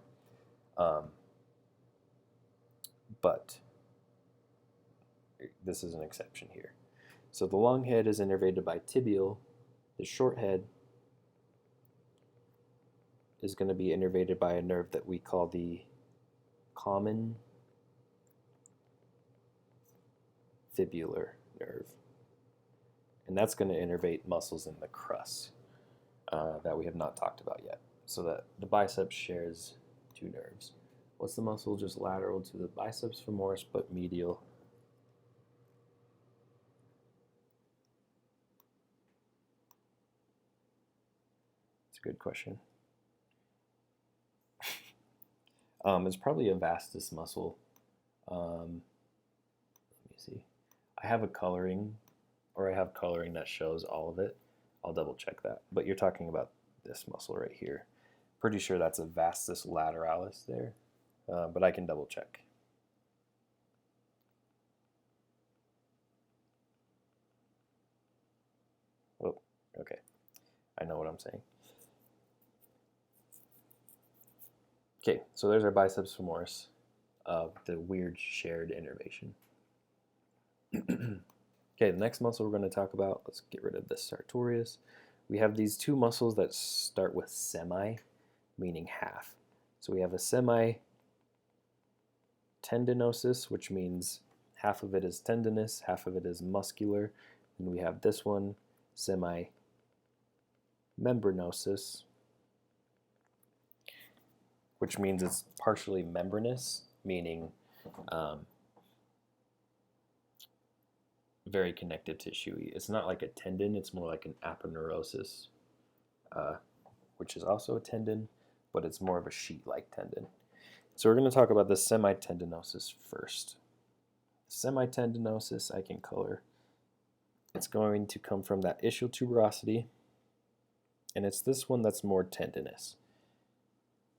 But this is an exception here. So the long head is innervated by tibial. The short head is going to be innervated by a nerve that we call the common fibular nerve. And that's going to innervate muscles in the crus that we have not talked about yet. So that the biceps shares two nerves. What's the muscle just lateral to the biceps femoris but medial? It's a good question. It's probably a vastus muscle. Let me see. I have coloring that shows all of it. I'll double check that. But you're talking about this muscle right here. Pretty sure that's a vastus lateralis there, but I can double check. Oh, okay. I know what I'm saying. Okay, so there's our biceps femoris of the weird shared innervation. Okay, the next muscle we're going to talk about, let's get rid of this sartorius. We have these two muscles that start with semi, meaning half. So we have a semi-tendinosus, which means half of it is tendinous, half of it is muscular. And we have this one, semi-membranosus, which means it's partially membranous, meaning very connective tissue. It's not like a tendon, it's more like an aponeurosis, which is also a tendon, but it's more of a sheet-like tendon. So we're going to talk about the semitendinosus first. Semitendinosus I can color. It's going to come from that ischial tuberosity, and it's this one that's more tendinous.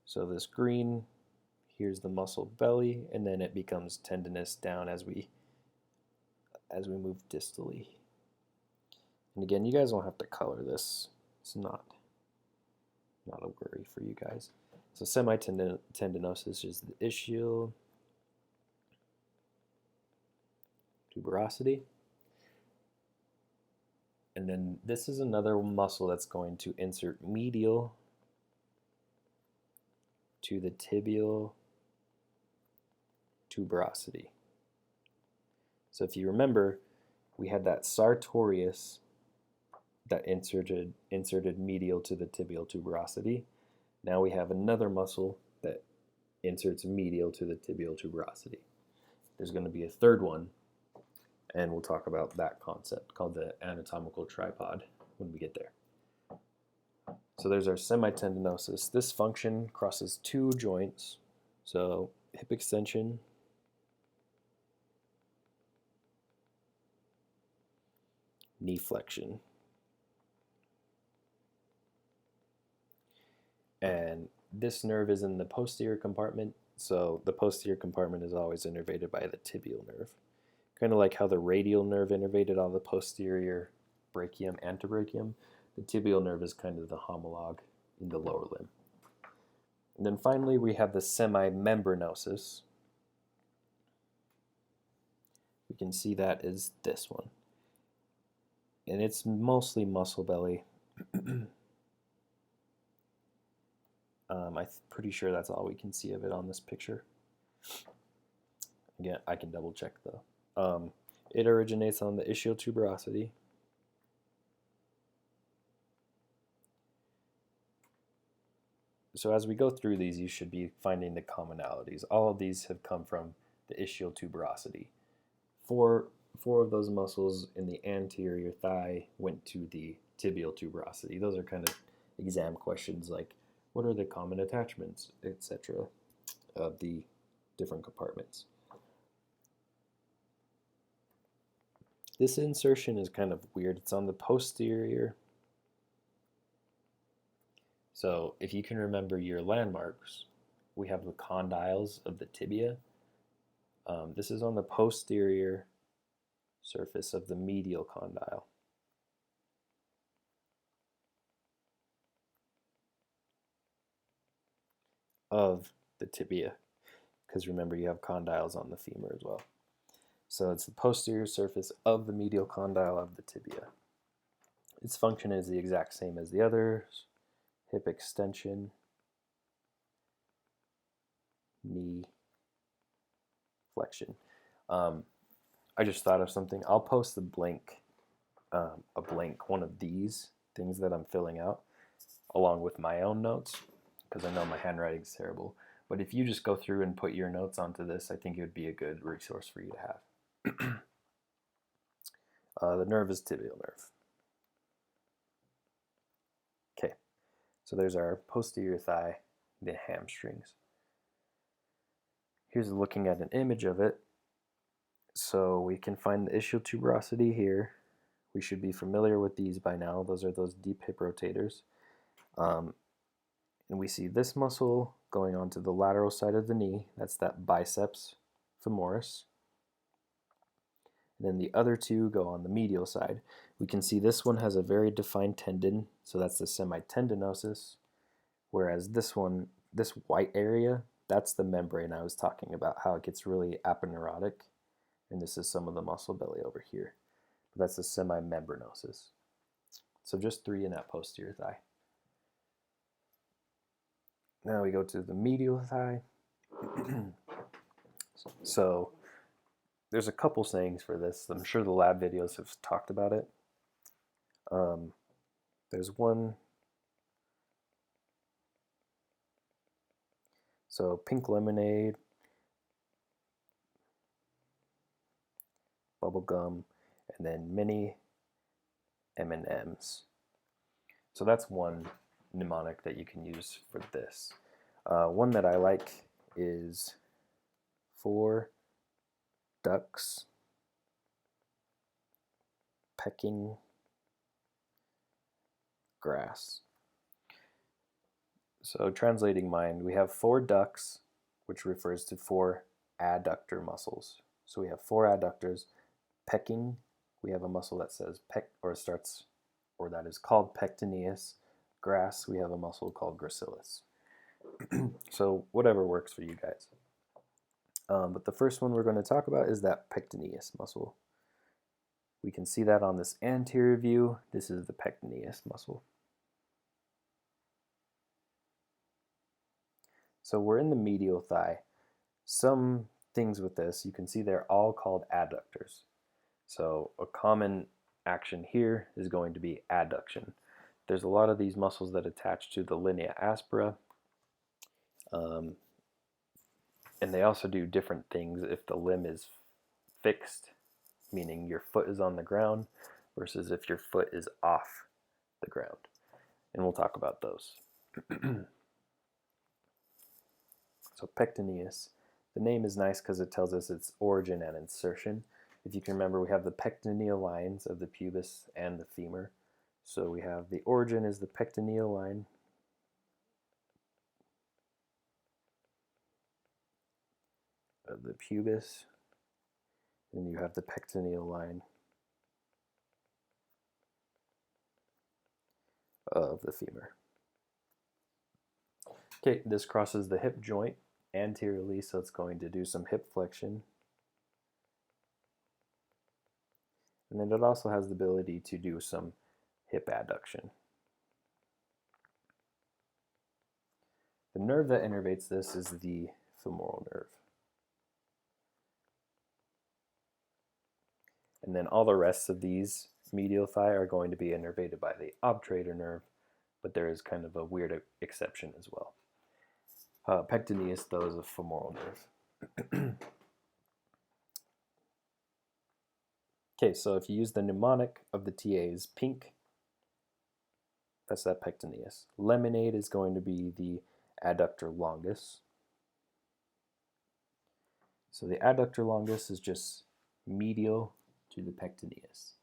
So this green, here's the muscle belly, and then it becomes tendinous down as we move distally. And again, you guys don't have to color this. It's not a worry for you guys. So semitendinosus is the ischial tuberosity. And then this is another muscle that's going to insert medial to the tibial tuberosity. So if you remember, we had that sartorius that inserted medial to the tibial tuberosity. Now we have another muscle that inserts medial to the tibial tuberosity. There's going to be a third one, and we'll talk about that concept called the anatomical tripod when we get there. So there's our semitendinosus. This function crosses two joints, so hip extension knee flexion. And this nerve is in the posterior compartment, so the posterior compartment is always innervated by the tibial nerve. Kind of like how the radial nerve innervated all the posterior brachium, antebrachium. The tibial nerve is kind of the homologue in the lower limb. And then finally, we have the semimembranosus. We can see that is this one. And it's mostly muscle belly. I'm pretty sure that's all we can see of it on this picture. Again, I can double check though. It originates on the ischial tuberosity. So as we go through these, you should be finding the commonalities. All of these have come from the ischial tuberosity. Four of those muscles in the anterior thigh went to the tibial tuberosity. Those are kind of exam questions like, what are the common attachments, etc., of the different compartments. This insertion is kind of weird. It's on the posterior. So if you can remember your landmarks, we have the condyles of the tibia. This is on the posterior surface of the medial condyle. Of the tibia, because remember you have condyles on the femur as well. So it's the posterior surface of the medial condyle of the tibia. Its function is the exact same as the others: hip extension, knee flexion. I just thought of something. I'll post one of these things that I'm filling out, along with my own notes, because I know my handwriting is terrible. But if you just go through and put your notes onto this, I think it would be a good resource for you to have. The nerve is tibial nerve. Okay, so there's our posterior thigh, the hamstrings. Here's looking at an image of it. So we can find the ischial tuberosity here. We should be familiar with these by now. Those are those deep hip rotators. And we see this muscle going onto the lateral side of the knee. That's that biceps femoris. And then the other two go on the medial side. We can see this one has a very defined tendon, so that's the semitendinosus. Whereas this one, this white area, that's the membrane I was talking about, how it gets really aponeurotic. And this is some of the muscle belly over here. But that's the semimembranosus. So just 3 in that posterior thigh. Now we go to the medial thigh. So there's a couple sayings for this. I'm sure the lab videos have talked about it. There's one. So pink lemonade, bubble gum, and then mini M&Ms. So that's one mnemonic that you can use for this. One that I like is 4 ducks pecking grass. So translating mine, we have 4 ducks, which refers to 4 adductor muscles. So we have 4 adductors. Pecking, we have a muscle that says pec, or starts, or that is called pectineus. Grass, we have a muscle called gracilis. So whatever works for you guys. But the first one we're going to talk about is that pectineus muscle. We can see that on this anterior view. This is the pectineus muscle. So we're in the medial thigh. Some things with this, you can see they're all called adductors. So a common action here is going to be adduction. There's a lot of these muscles that attach to the linea aspera. And they also do different things if the limb is fixed, meaning your foot is on the ground, versus if your foot is off the ground. And we'll talk about those. So pectineus, the name is nice because it tells us its origin and insertion. If you can remember, we have the pectineal lines of the pubis and the femur. So we have the origin is the pectineal line. Of the pubis. And you have the pectineal line of the femur. Okay, this crosses the hip joint anteriorly, so it's going to do some hip flexion. And then it also has the ability to do some hip adduction. The nerve that innervates this is the femoral nerve. And then all the rest of these medial thigh are going to be innervated by the obturator nerve, but there is kind of a weird exception as well. Pectineus, though, is a femoral nerve. Okay, so if you use the mnemonic of the TAs, pink, that's that pectineus. Lemonade is going to be the adductor longus. So the adductor longus is just medial to the pectineus.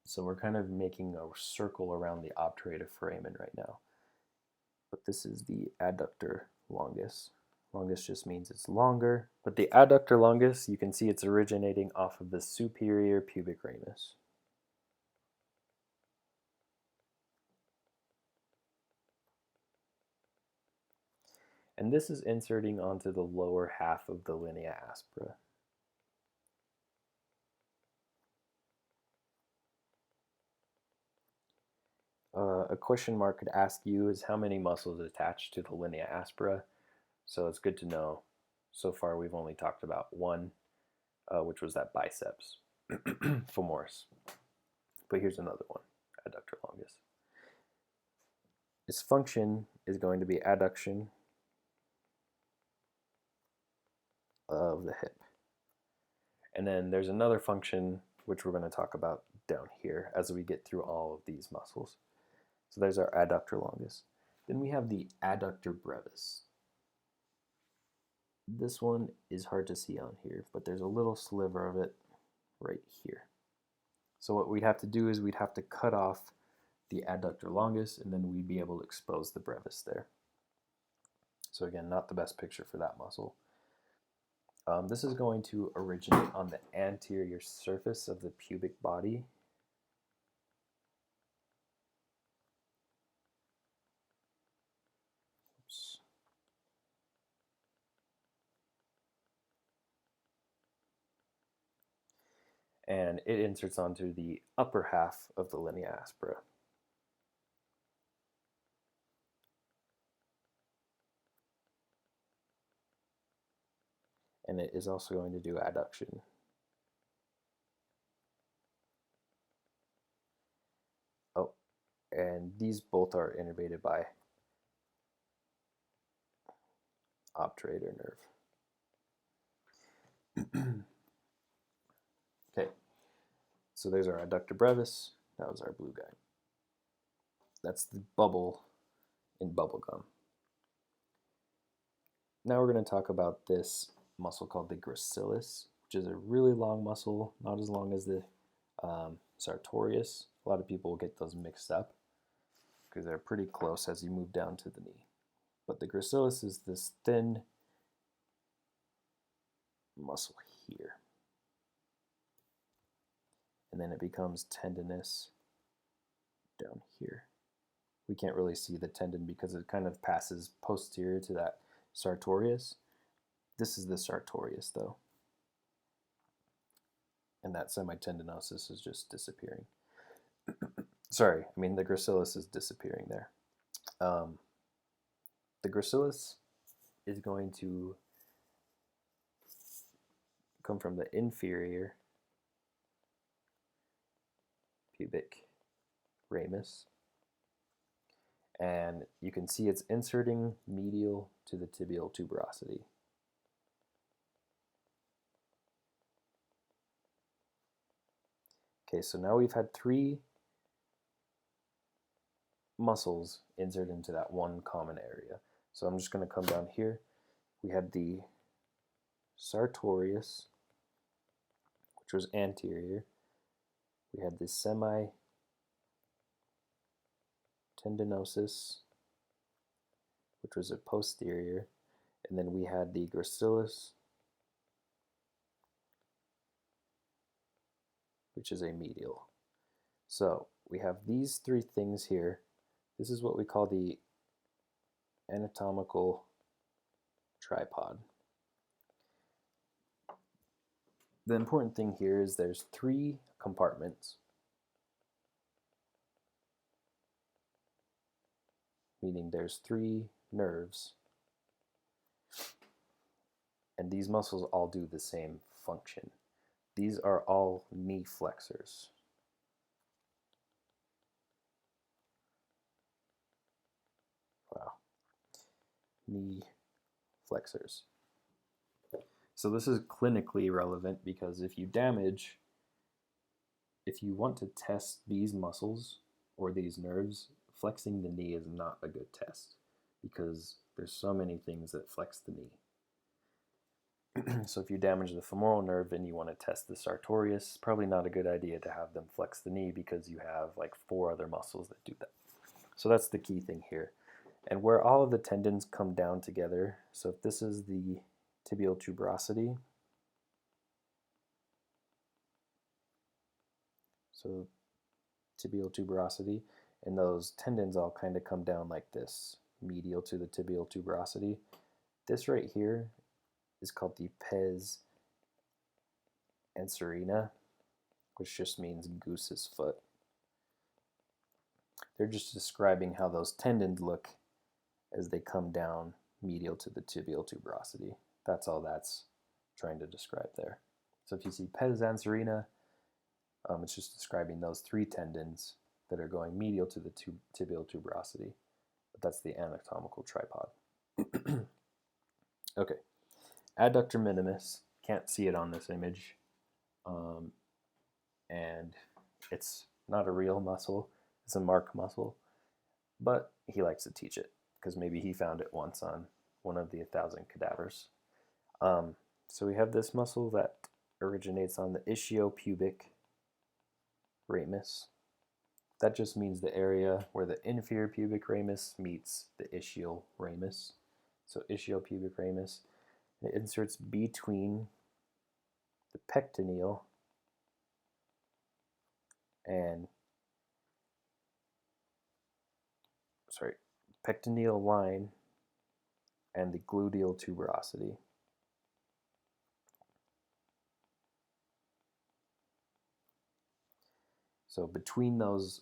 So we're kind of making a circle around the obturator foramen right now. But this is the adductor longus. Longus just means it's longer. But the adductor longus, you can see it's originating off of the superior pubic ramus. And this is inserting onto the lower half of the linea aspera. A question mark could ask you is how many muscles attached to the linea aspera. So it's good to know. So far we've only talked about one, which was that biceps femoris. But here's another one, adductor longus. Its function is going to be adduction of the hip. And then there's another function which we're going to talk about down here as we get through all of these muscles. So there's our adductor longus. Then we have the adductor brevis. This one is hard to see on here, but there's a little sliver of it right here. So what we'd have to do is we'd have to cut off the adductor longus, and then we'd be able to expose the brevis there. So again, not the best picture for that muscle. This is going to originate on the anterior surface of the pubic body. Oops. And it inserts onto the upper half of the linea aspera. And it is also going to do adduction. Oh, and these both are innervated by obturator nerve. Okay, so there's our adductor brevis. That was our blue guy. That's the bubble in bubblegum. Now we're going to talk about this muscle called the gracilis, which is a really long muscle, not as long as the sartorius. A lot of people get those mixed up because they're pretty close as you move down to the knee. But the gracilis is this thin muscle here. And then it becomes tendinous down here. We can't really see the tendon because it kind of passes posterior to that sartorius. This is the sartorius though. And that semitendinosus is just disappearing. Sorry, I mean the gracilis is disappearing there. The gracilis is going to come from the inferior pubic ramus. And you can see it's inserting medial to the tibial tuberosity. Okay, so now we've had 3 muscles insert into that one common area. So I'm just going to come down here. We had the sartorius, which was anterior. We had the semitendinosus, which was a posterior. And then we had the gracilis, which is a medial. So we have these three things here. This is what we call the anatomical tripod. The important thing here is there's three compartments, meaning there's three nerves, and these muscles all do the same function. These are all knee flexors. Wow. Knee flexors. So this is clinically relevant because if you want to test these muscles or these nerves, flexing the knee is not a good test because there's so many things that flex the knee. So if you damage the femoral nerve and you want to test the sartorius, probably not a good idea to have them flex the knee because you have like 4 other muscles that do that. So that's the key thing here. And where all of the tendons come down together, so if this is the tibial tuberosity, so tibial tuberosity, and those tendons all kind of come down like this, medial to the tibial tuberosity. This right here is called the pes anserina, which just means goose's foot. They're just describing how those tendons look as they come down medial to the tibial tuberosity. That's all that's trying to describe there. So if you see pes anserina, it's just describing those 3 tendons that are going medial to the tibial tuberosity. But that's the anatomical tripod. Okay. Adductor minimus, can't see it on this image, and it's not a real muscle, it's a mark muscle, but he likes to teach it because maybe he found it once on one of the 1,000 cadavers. So we have this muscle that originates on the ischiopubic ramus. That just means the area where the inferior pubic ramus meets the ischial ramus. So ischiopubic ramus. It inserts between the pectineal pectineal line and the gluteal tuberosity. So between those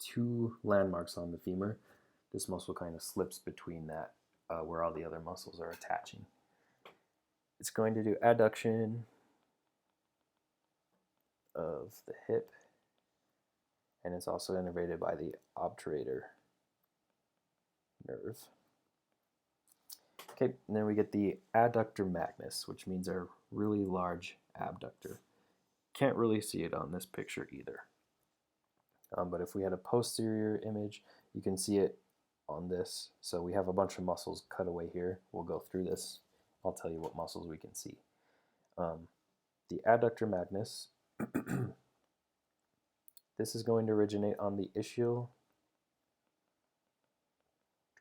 2 landmarks on the femur, this muscle kind of slips between that, where all the other muscles are attaching. It's going to do adduction of the hip, and it's also innervated by the obturator nerve. Okay, and then we get the Adductor Magnus, which means a really large abductor. Can't really see it on this picture either. But if we had a posterior image, you can see it on this. So we have a bunch of muscles cut away here. We'll go through this. I'll tell you what muscles we can see. The Adductor Magnus, this is going to originate on the ischial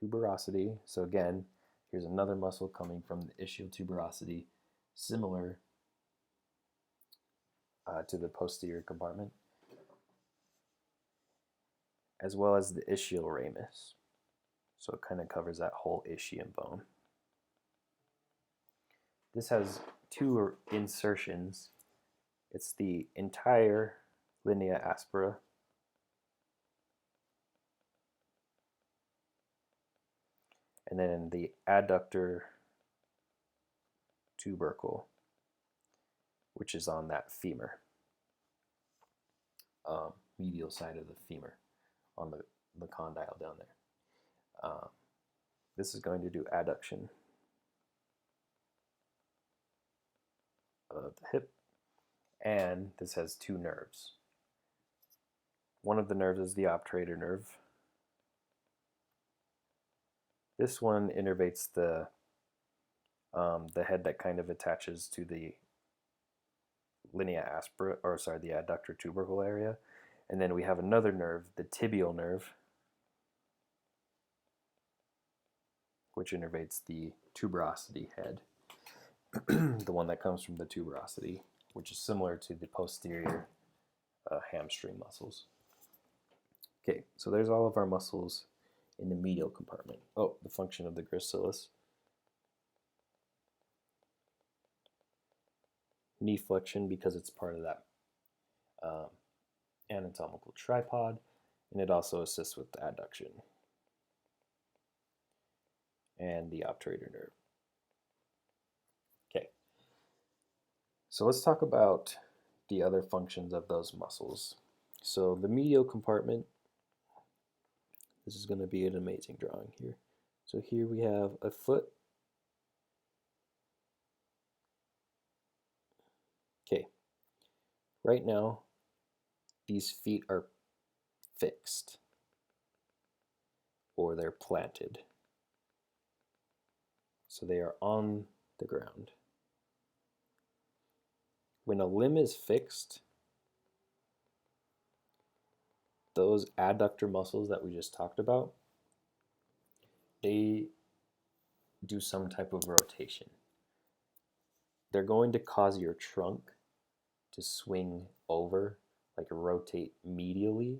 tuberosity. So again, here's another muscle coming from the ischial tuberosity, similar to the posterior compartment, as well as the ischial ramus. So it kind of covers that whole ischium bone. This has 2 insertions. It's the entire linea aspera and then the adductor tubercle, which is on that femur, medial side of the femur, on the condyle down there. This is going to do adduction of the hip, and this has 2 nerves. One of the nerves is the obturator nerve. This one innervates the head that kind of attaches to the linea aspera, or sorry, the adductor tubercle area. And then we have another nerve, the tibial nerve, which innervates the tuberosity head, the one that comes from the tuberosity, which is similar to the posterior hamstring muscles. Okay, so there's all of our muscles in the medial compartment. Oh, the function of the gracilis. Knee flexion, because it's part of that anatomical tripod, and it also assists with the adduction and the obturator nerve. Okay, so let's talk about the other functions of those muscles. So the medial compartment, this is going to be an amazing drawing here. So here we have a foot. Okay, right now these feet are fixed or they're planted. So they are on the ground. When a limb is fixed, those adductor muscles that we just talked about, they do some type of rotation. They're going to cause your trunk to swing over, like rotate medially.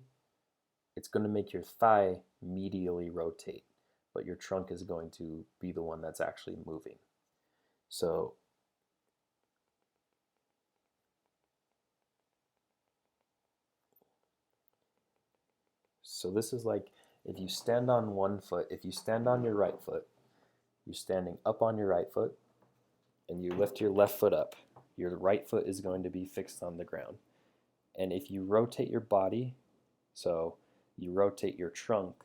It's going to make your thigh medially rotate, but your trunk is going to be the one that's actually moving. So this is like if you stand on one foot, if you stand on your right foot, you're standing up on your right foot, and you lift your left foot up, your right foot is going to be fixed on the ground. And if you rotate your body, so you rotate your trunk,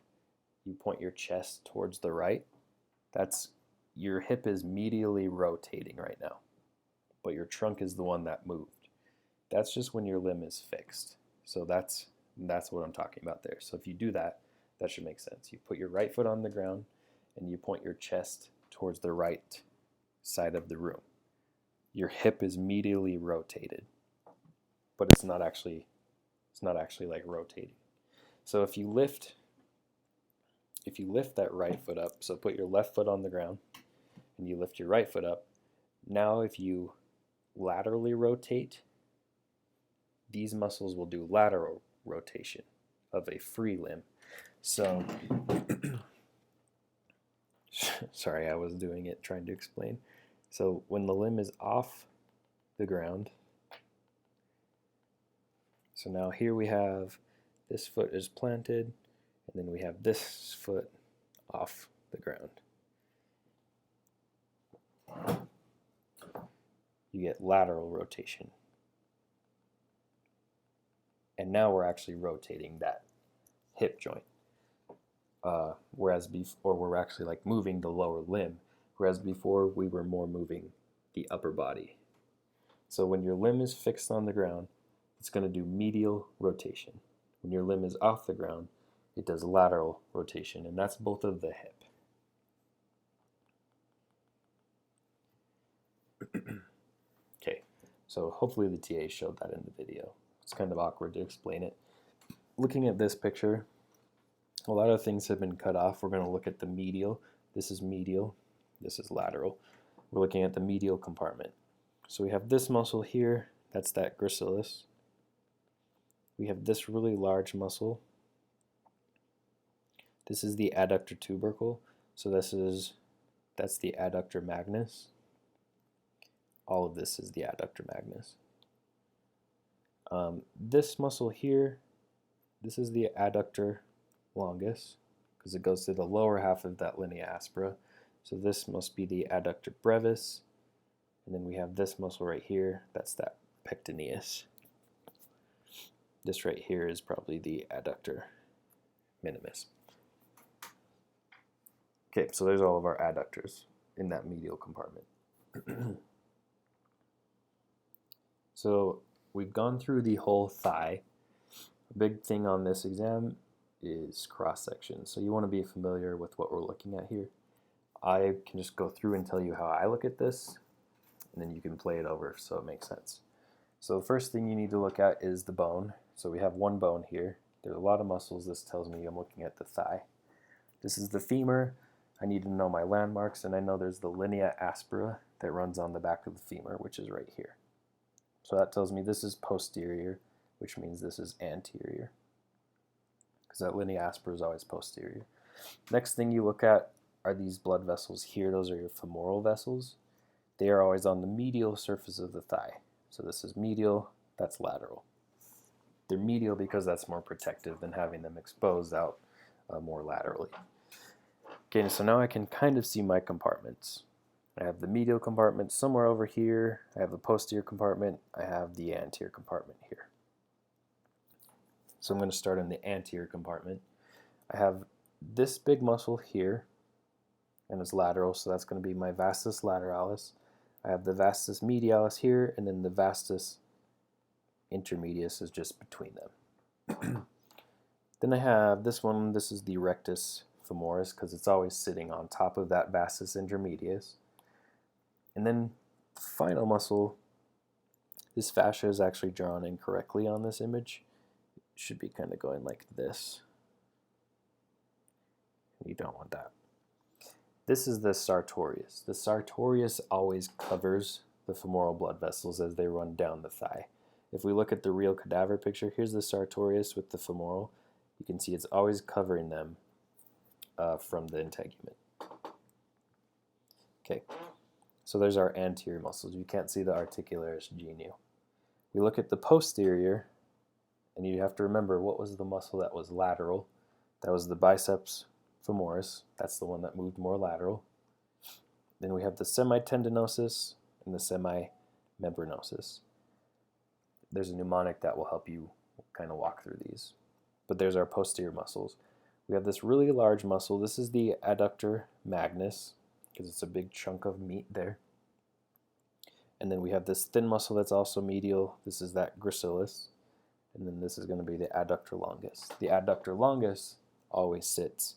you point your chest towards the right, that's your hip is medially rotating right now, but your trunk is the one that moved. That's just when your limb is fixed. So that's what I'm talking about there. So if you do that, that should make sense. You put your right foot on the ground and you point your chest towards the right side of the room. Your hip is medially rotated, but it's not actually like rotating. So if you lift that right foot up, so put your left foot on the ground and you lift your right foot up, now if you laterally rotate, these muscles will do lateral rotation of a free limb. So sorry, I was doing it trying to explain. So when the limb is off the ground, so now here we have this foot is planted, and then we have this foot off the ground. You get lateral rotation. And now we're actually rotating that hip joint. Whereas before we're actually like moving the lower limb, whereas before we were more moving the upper body. So when your limb is fixed on the ground, it's going to do medial rotation. When your limb is off the ground, it does lateral rotation, and that's both of the hip. Okay, so hopefully the TA showed that in the video. It's kind of awkward to explain it. Looking at this picture, a lot of things have been cut off. We're going to look at the medial. This is medial. This is lateral. We're looking at the medial compartment. So we have this muscle here. That's that gracilis. We have this really large muscle. This is the adductor tubercle. So that's the Adductor Magnus. All of this is the Adductor Magnus. This muscle here, this is the Adductor Longus, because it goes to the lower half of that linea aspera. So this must be the Adductor Brevis. And then we have this muscle right here, that's that Pectineus. This right here is probably the Adductor Minimus. Okay, so there's all of our adductors in that medial compartment. So we've gone through the whole thigh. A big thing on this exam is cross-section. So you want to be familiar with what we're looking at here. I can just go through and tell you how I look at this, and then you can play it over so it makes sense. So the first thing you need to look at is the bone. So we have one bone here. There's a lot of muscles. This tells me I'm looking at the thigh. This is the femur. I need to know my landmarks, and I know there's the linea aspera that runs on the back of the femur, which is right here. So that tells me this is posterior, which means this is anterior, because that linea aspera is always posterior. Next thing you look at are these blood vessels here. Those are your femoral vessels. They are always on the medial surface of the thigh. So this is medial, that's lateral. They're medial because that's more protective than having them exposed out more laterally. Okay, so now I can kind of see my compartments. I have the medial compartment somewhere over here. I have the posterior compartment. I have the anterior compartment here. So I'm going to start in the anterior compartment. I have this big muscle here, and it's lateral, so that's going to be my Vastus Lateralis. I have the Vastus Medialis here, and then the Vastus Intermedius is just between them. Then I have this one. This is the Rectus Femoris, because it's always sitting on top of that Vastus Intermedius. And then the final muscle, this fascia is actually drawn incorrectly on this image. It should be kind of going like this. You don't want that. This is the sartorius. The sartorius always covers the femoral blood vessels as they run down the thigh. If we look at the real cadaver picture, here's the sartorius with the femoral. You can see it's always covering them from the integument. Okay, so there's our anterior muscles. You can't see the Articularis Genus. We look at the posterior, and you have to remember what was the muscle that was lateral. That was the Biceps Femoris. That's the one that moved more lateral. Then we have the semitendinosus and the semimembranosus. There's a mnemonic that will help you kind of walk through these. But there's our posterior muscles. We have this really large muscle. This is the Adductor Magnus, because it's a big chunk of meat there. And then we have this thin muscle that's also medial. This is that gracilis. And then this is going to be the Adductor Longus. The Adductor Longus always sits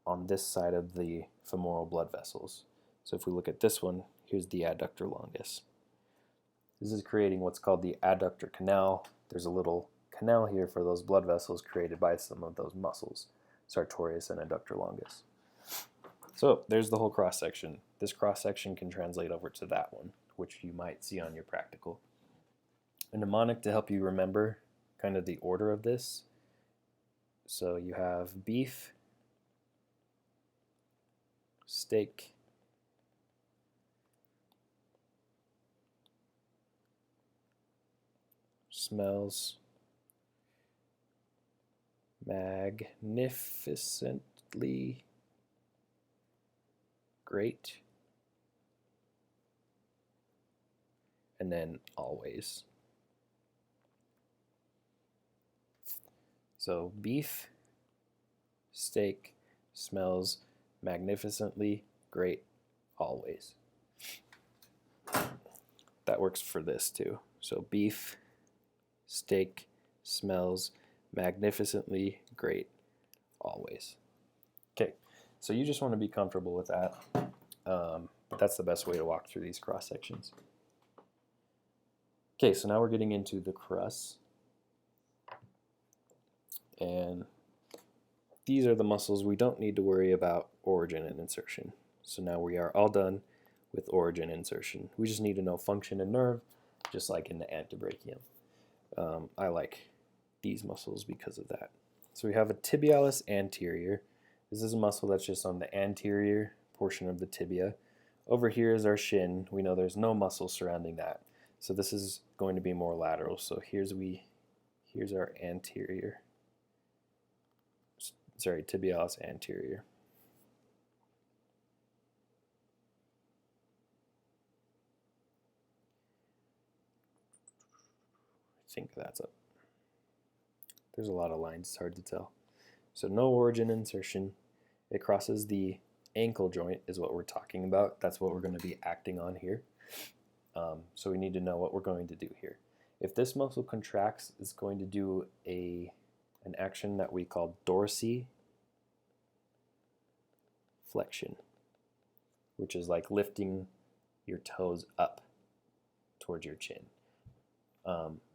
on this side of the femoral blood vessels. So if we look at this one, here's the Adductor Longus. This is creating what's called the adductor canal. There's a little canal here for those blood vessels created by some of those muscles, sartorius and Adductor Longus. So there's the whole cross section. This cross section can translate over to that one, which you might see on your practical. A mnemonic to help you remember kind of the order of this. So you have beef, steak, smells magnificently great, and then always. So beef, steak, smells magnificently great, always. That works for this too. So beef, steak, smells magnificently great, always. Okay, so you just want to be comfortable with that. But that's the best way to walk through these cross sections. Okay, so now we're getting into the crus. And these are the muscles we don't need to worry about origin and insertion. So now we are all done with origin and insertion. We just need to know function and nerve, just like in the antebrachium. I like these muscles because of that. So we have a tibialis anterior. This is a muscle that's just on the anterior portion of the tibia. Over here is our shin. We know there's no muscle surrounding that. So this is going to be more lateral. So here's our anterior. Sorry, tibialis anterior. I think that's up. There's a lot of lines, it's hard to tell. So no origin insertion. It crosses the ankle joint is what we're talking about. That's what we're going to be acting on here. So we need to know what we're going to do here. If this muscle contracts, it's going to do an action that we call Dorsi Flexion, which is like lifting your toes up towards your chin.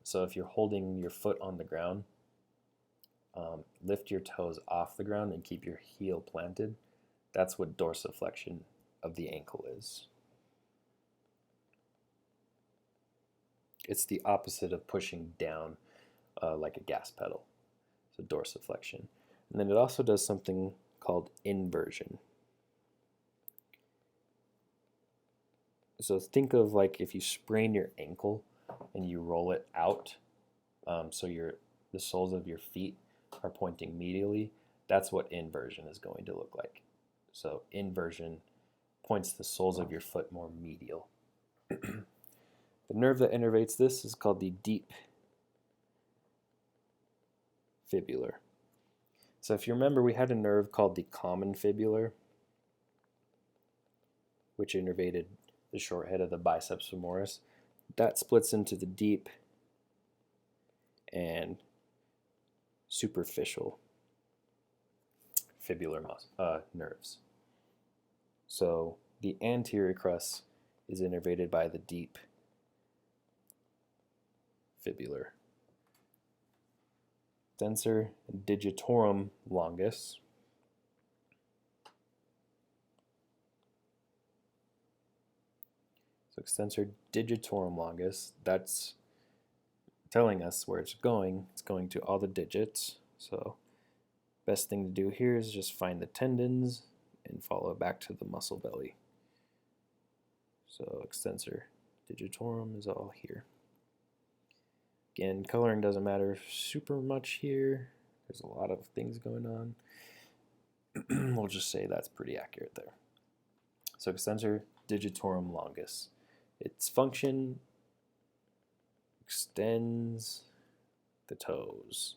So if you're holding your foot on the ground, lift your toes off the ground and keep your heel planted. That's what dorsiflexion of the ankle is. It's the opposite of pushing down like a gas pedal. So dorsiflexion. And then it also does something called inversion. So think of like if you sprain your ankle and you roll it out, so the soles of your feet are pointing medially, that's what inversion is going to look like. So inversion points the soles of your foot more medial. The nerve that innervates this is called the deep fibular. So if you remember, we had a nerve called the common fibular, which innervated the short head of the biceps femoris. That splits into the deep and superficial fibular nerves. So the anterior crus is innervated by the deep fibular. Extensor Digitorum longus. So extensor digitorum longus, that's telling us where it's going. It's going to all the digits. So best thing to do here is just find the tendons and follow it back to the muscle belly. So extensor digitorum is all here. Again, coloring doesn't matter super much here. There's a lot of things going on. We'll just say that's pretty accurate there. So extensor digitorum longus. Its function extends the toes.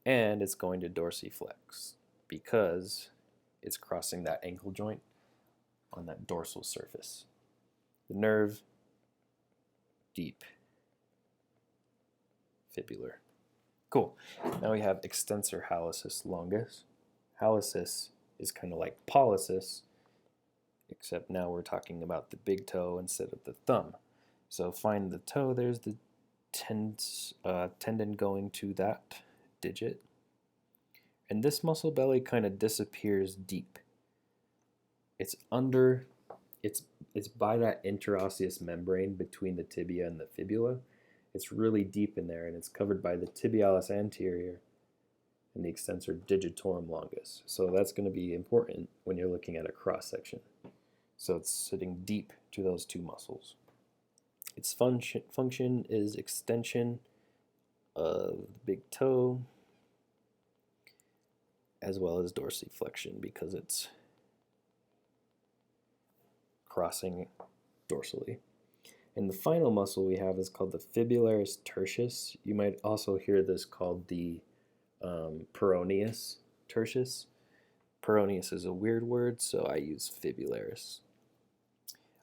And it's going to dorsiflex because it's crossing that ankle joint on that dorsal surface. The nerve, deep fibular. Cool. Now we have extensor hallucis longus. Hallucis is kind of like polysis, except now we're talking about the big toe instead of the thumb. So find the toe. There's the tendon going to that digit. And this muscle belly kind of disappears deep. It's by that interosseous membrane between the tibia and the fibula. It's really deep in there, and it's covered by the Tibialis Anterior and the extensor digitorum longus. So that's going to be important when you're looking at a cross section. So it's sitting deep to those two muscles. Its function is extension of the big toe, as well as dorsiflexion because it's crossing dorsally. And the final muscle we have is called the Fibularis Tercius. You might also hear this called the Pectineus Tercius. Pectineus is a weird word, so I use Fibularis.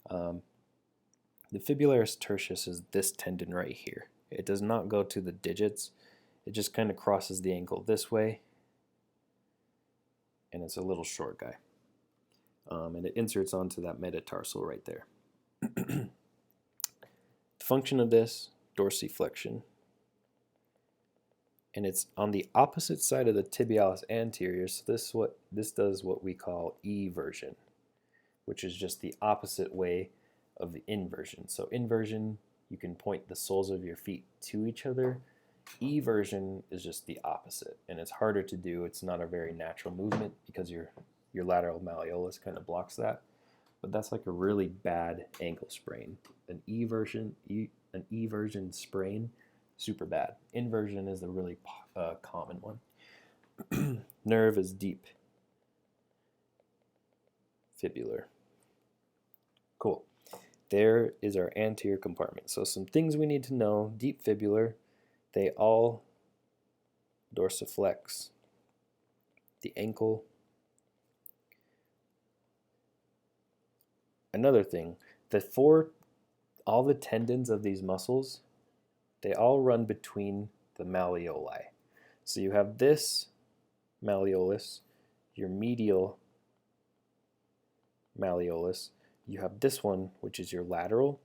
The Fibularis Tercius is this tendon right here. It does not go to the digits. It just kind of crosses the ankle this way, and it's a little short guy. And it inserts onto that metatarsal right there. The function of this, dorsiflexion, and it's on the opposite side of the tibialis anterior, so this does what we call eversion, which is just the opposite way of the inversion. So inversion, you can point the soles of your feet to each other. Eversion is just the opposite, and it's harder to do. It's not a very natural movement because your lateral malleolus kind of blocks that. But that's like a really bad ankle sprain. An eversion sprain, super bad. Inversion is the really common one. Nerve is deep fibular. Cool. There is our anterior compartment. So some things we need to know. Deep fibular, they all dorsiflex. The ankle. Another thing, all the tendons of these muscles, they all run between the malleoli. So you have this malleolus, your medial malleolus. You have this one, which is your lateral.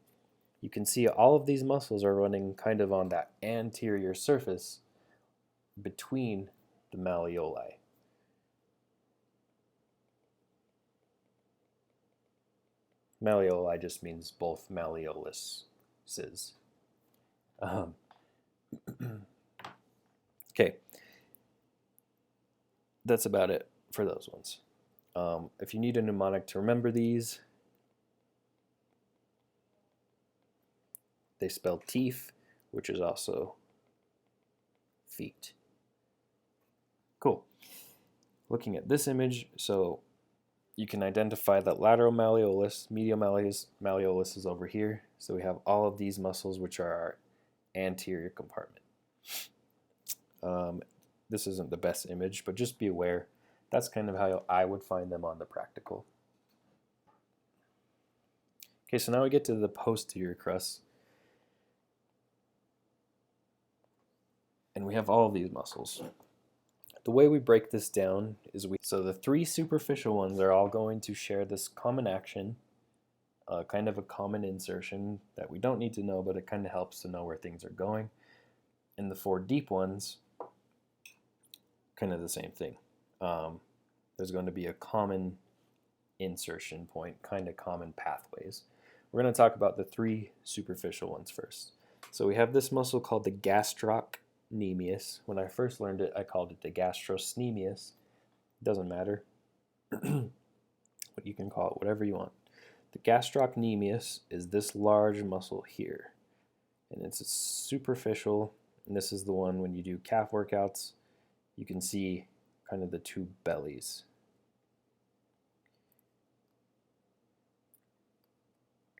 You can see all of these muscles are running kind of on that anterior surface between the malleoli. Malleoli just means both malleoluses. Um, okay, that's about it for those ones. If you need a mnemonic to remember these, they spell teeth, which is also feet. Cool. Looking at this image, so you can identify that lateral malleolus, medial malleolus is over here. So we have all of these muscles, which are our anterior compartment. This isn't the best image, but just be aware. That's kind of how I would find them on the practical. Okay, so now we get to the posterior crust. And we have all of these muscles. The way we break this down is so the three superficial ones are all going to share this common action, kind of a common insertion that we don't need to know, but it kind of helps to know where things are going. And the four deep ones, kind of the same thing. There's going to be a common insertion point, kind of common pathways. We're going to talk about the three superficial ones first. So we have this muscle called the gastrocnemius. When I first learned it, I called it the gastrocnemius. It doesn't matter. But you can call it whatever you want. The gastrocnemius is this large muscle here. And it's a superficial, and this is the one when you do calf workouts, you can see kind of the two bellies.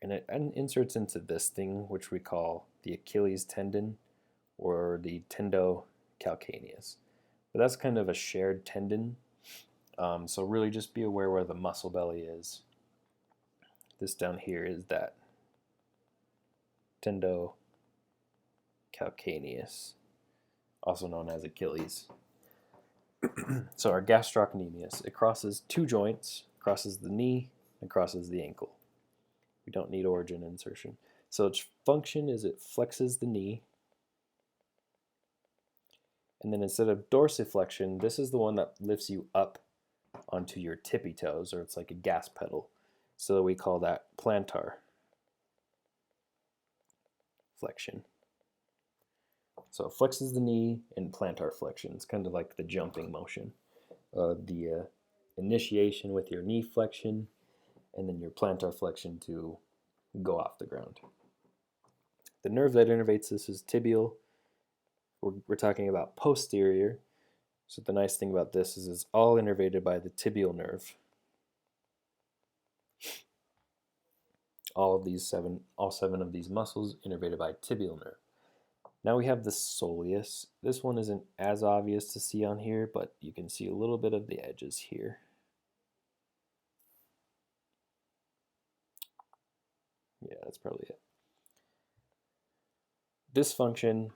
And it inserts into this thing, which we call the Achilles tendon or the tendocalcaneus. But that's kind of a shared tendon. So really just be aware where the muscle belly is. This down here is that tendocalcaneus, also known as Achilles. So our gastrocnemius, it crosses two joints, crosses the knee, and crosses the ankle. We don't need origin insertion. So its function is it flexes the knee. And then instead of dorsiflexion, this is the one that lifts you up onto your tippy toes, or it's like a gas pedal. So we call that plantar flexion. So it flexes the knee and plantar flexion. It's kind of like the jumping motion. The initiation with your knee flexion, and then your plantar flexion to go off the ground. The nerve that innervates this is tibial. We're talking about posterior. So the nice thing about this is it's all innervated by the tibial nerve. All seven of these muscles innervated by tibial nerve. Now we have the soleus. This one isn't as obvious to see on here, but you can see a little bit of the edges here. Yeah, that's probably it. This function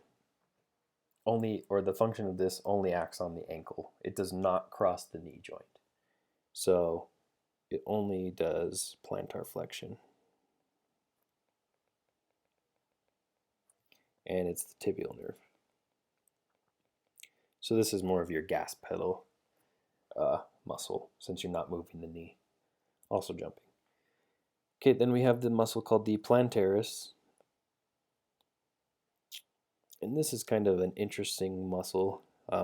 the function of this only acts on the ankle. It does not cross the knee joint. So it only does plantar flexion. And it's the tibial nerve. So this is more of your gas pedal muscle, since you're not moving the knee. Also jumping. Okay, then we have the muscle called the plantaris. And this is kind of an interesting muscle.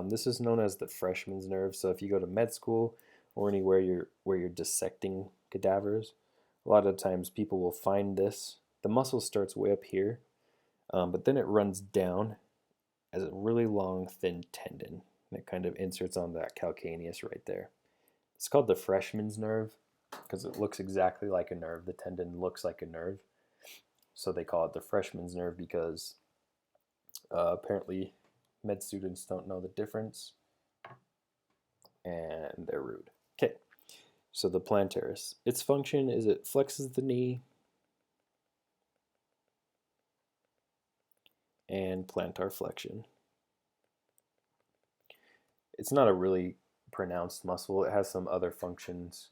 This is known as the freshman's nerve. So if you go to med school or anywhere where you're dissecting cadavers, a lot of times people will find this. The muscle starts way up here, but then it runs down as a really long, thin tendon. And it kind of inserts on that calcaneus right there. It's called the freshman's nerve because it looks exactly like a nerve. The tendon looks like a nerve. So they call it the freshman's nerve because apparently med students don't know the difference and they're rude. Okay, so the plantaris. Its function is it flexes the knee and plantar flexion. It's not a really pronounced muscle. It has some other functions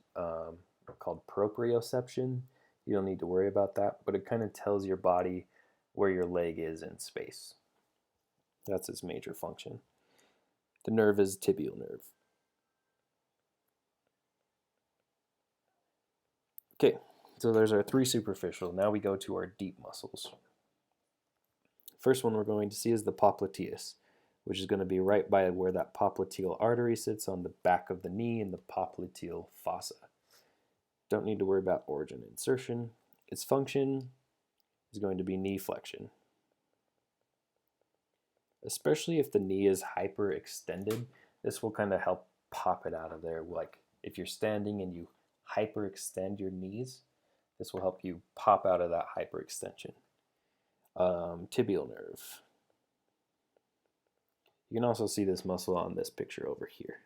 called proprioception. You don't need to worry about that, but it kind of tells your body where your leg is in space. That's its major function. The nerve is tibial nerve. Okay, so there's our three superficial. Now we go to our deep muscles. First one we're going to see is the popliteus, which is going to be right by where that popliteal artery sits on the back of the knee in the popliteal fossa. Don't need to worry about origin insertion. Its function is going to be knee flexion. Especially if the knee is hyperextended, this will kind of help pop it out of there. Like if you're standing and you hyperextend your knees, this will help you pop out of that hyperextension. Tibial nerve. You can also see this muscle on this picture over here,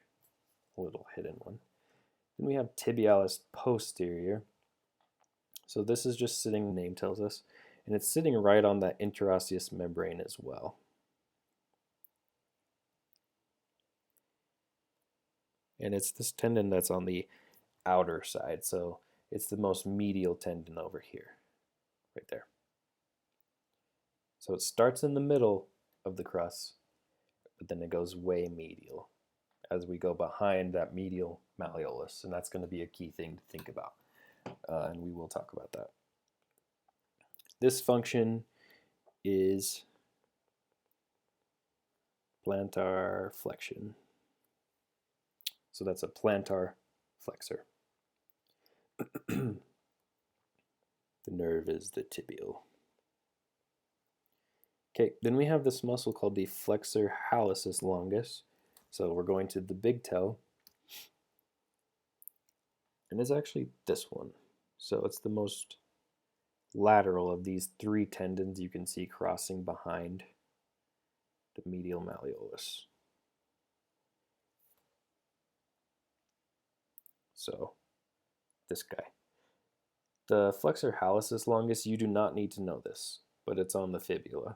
a little hidden one. Then we have Tibialis Posterior. So this is just sitting, the name tells us, and it's sitting right on that interosseous membrane as well. And it's this tendon that's on the outer side, so it's the most medial tendon over here, right there. So it starts in the middle of the crus, but then it goes way medial as we go behind that medial malleolus, and that's going to be a key thing to think about, and we will talk about that. This function is plantar flexion. So that's a plantar flexor. The nerve is the tibial. Okay, then we have this muscle called the Flexor Longus. So we're going to the big toe. And it's actually this one. So it's the most lateral of these three tendons you can see crossing behind the medial malleolus. So this guy. The Flexor Longus, you do not need to know this, but it's on the fibula.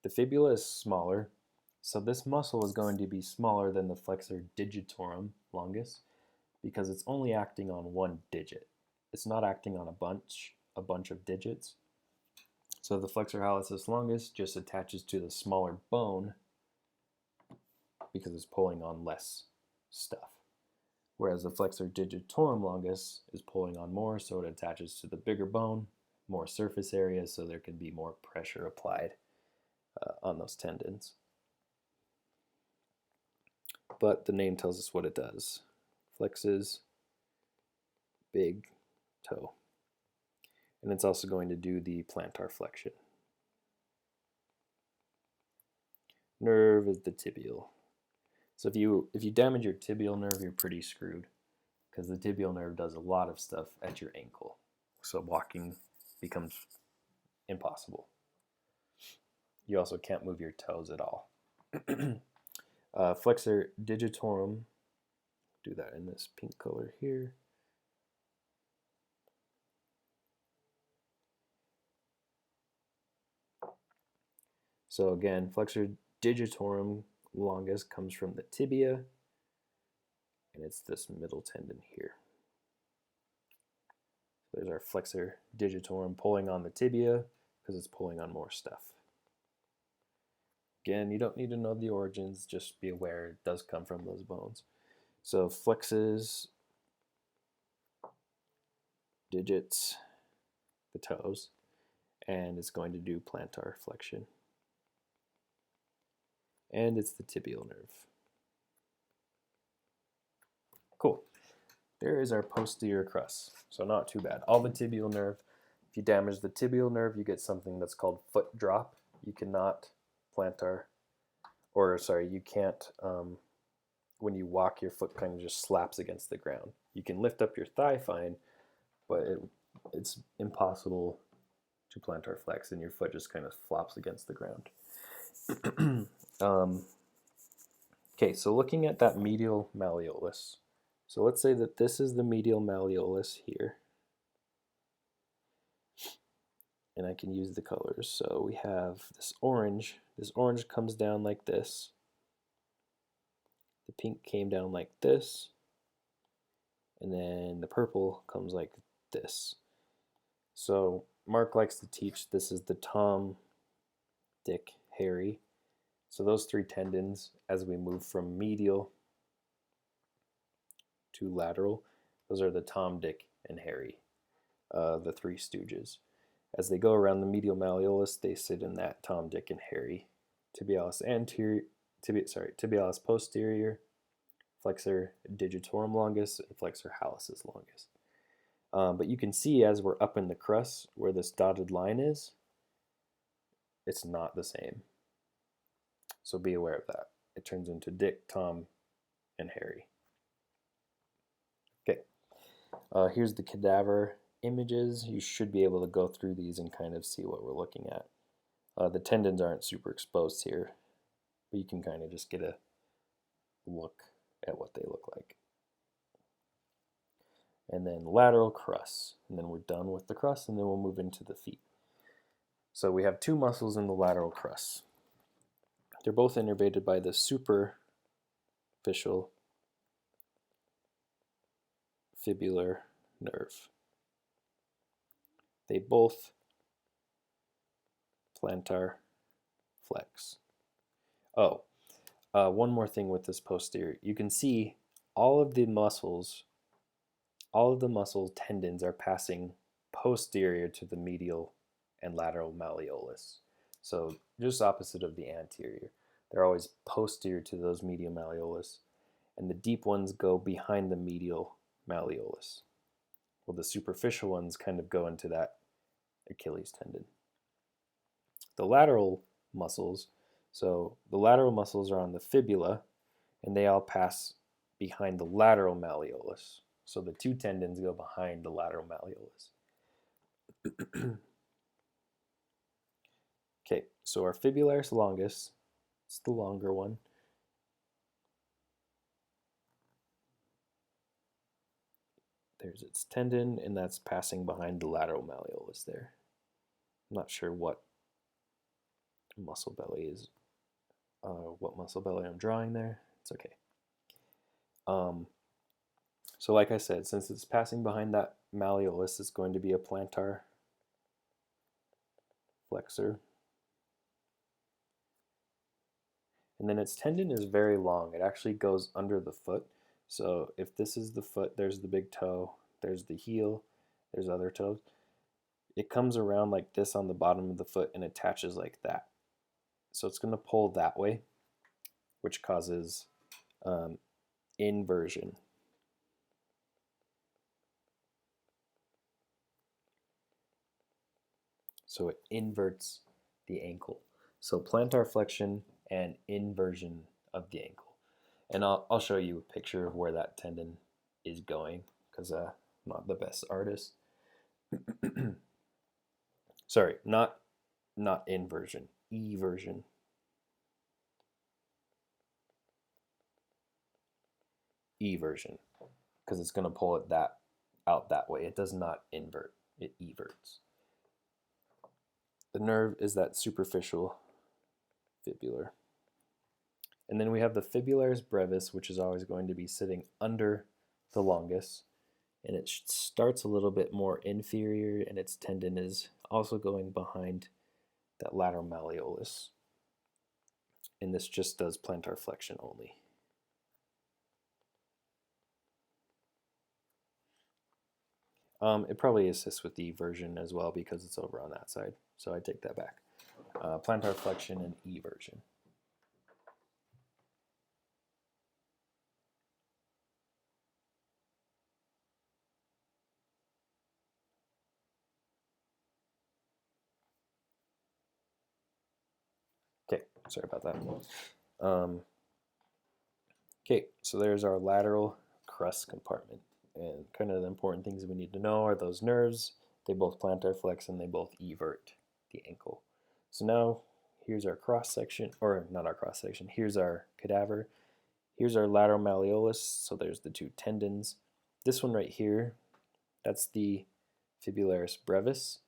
The fibula is smaller, so this muscle is going to be smaller than the Flexor Digitorum longus because it's only acting on one digit. It's not acting on a bunch of digits. So the Flexor longus just attaches to the smaller bone because it's pulling on less stuff. Whereas the Flexor Digitorum longus is pulling on more, so it attaches to the bigger bone, more surface area, so there can be more pressure applied on those tendons. But the name tells us what it does. Flexes big toe. And it's also going to do the plantar flexion. Nerve is the tibial. So if you damage your tibial nerve, you're pretty screwed because the tibial nerve does a lot of stuff at your ankle. So walking becomes impossible. You also can't move your toes at all. Flexor Digitorum, do that in this pink color here. So again, Flexor Digitorum longus comes from the tibia, and it's this middle tendon here. So there's our Flexor Digitorum pulling on the tibia because it's pulling on more stuff. Again, you don't need to know the origins, just be aware it does come from those bones. So flexes, digits, the toes, and it's going to do plantar flexion. And it's the tibial nerve. Cool. There is our posterior crus. So not too bad. All the tibial nerve. If you damage the tibial nerve, you get something that's called foot drop. You cannot you can't, when you walk, your foot kind of just slaps against the ground. You can lift up your thigh fine, but it's impossible to plantar flex, and your foot just kind of flops against the ground. Okay, so looking at that medial malleolus. So let's say that this is the medial malleolus here. And I can use the colors. So we have this orange. This orange comes down like this. The pink came down like this. And then the purple comes like this. So Mark likes to teach this is the Tom, Dick, Harry. So those three tendons, as we move from medial to lateral, those are the Tom, Dick, and Harry, the Three Stooges. As they go around the medial malleolus, they sit in that Tom, Dick, and Harry. Tibialis anterior, tibialis posterior, Flexor Digitorum longus, and Flexor hallucis longus. But you can see as we're up in the crust where this dotted line is, it's not the same. So be aware of that. It turns into Dick, Tom, and Harry. Okay, here's the cadaver images. You should be able to go through these and kind of see what we're looking at. The tendons aren't super exposed here, but you can kind of just get a look at what they look like. And then lateral crust, and then we're done with the crust, and then we'll move into the feet. So we have two muscles in the lateral crust. They're both innervated by the superficial fibular nerve. They both plantar flex. One more thing with this posterior. You can see all of the muscle tendons are passing posterior to the medial and lateral malleolus. So just opposite of the anterior. They're always posterior to those medial malleolus, and the deep ones go behind the medial malleolus. Well, the superficial ones kind of go into that Achilles tendon. The lateral muscles, so the lateral muscles are on the fibula, and they all pass behind the lateral malleolus. So the two tendons go behind the lateral malleolus. Okay, so our Fibularis longus, it's the longer one. There's its tendon, and that's passing behind the lateral malleolus there. I'm not sure what muscle belly is, what muscle belly I'm drawing there. It's okay. So like I said, since it's passing behind that malleolus, it's going to be a plantar flexor. And then its tendon is very long. It actually goes under the foot. So if this is the foot, there's the big toe, there's the heel, there's other toes. It comes around like this on the bottom of the foot and attaches like that. So it's going to pull that way, which causes inversion. So it inverts the ankle. So plantar flexion and inversion of the ankle. And I'll show you a picture of where that tendon is going, because I'm not the best artist. Sorry, not inversion, eversion. Eversion, because it's going to pull it out that way. It does not invert, it everts. The nerve is that superficial fibular. And then we have the Fibularis brevis, which is always going to be sitting under the longus. And it starts a little bit more inferior, and its tendon is also going behind that lateral malleolus. And this just does plantar flexion only. It probably assists with the eversion as well because it's over on that side. So I take that back. Plantar flexion and eversion. Okay, sorry about that. Okay, so there's our lateral crust compartment. And kind of the important things we need to know are those nerves. They both plantar flex and they both evert the ankle. So now here's our cross section, or not our cross section, here's our cadaver. Here's our lateral malleolus, so there's the two tendons. This one right here, that's the Fibularis brevis.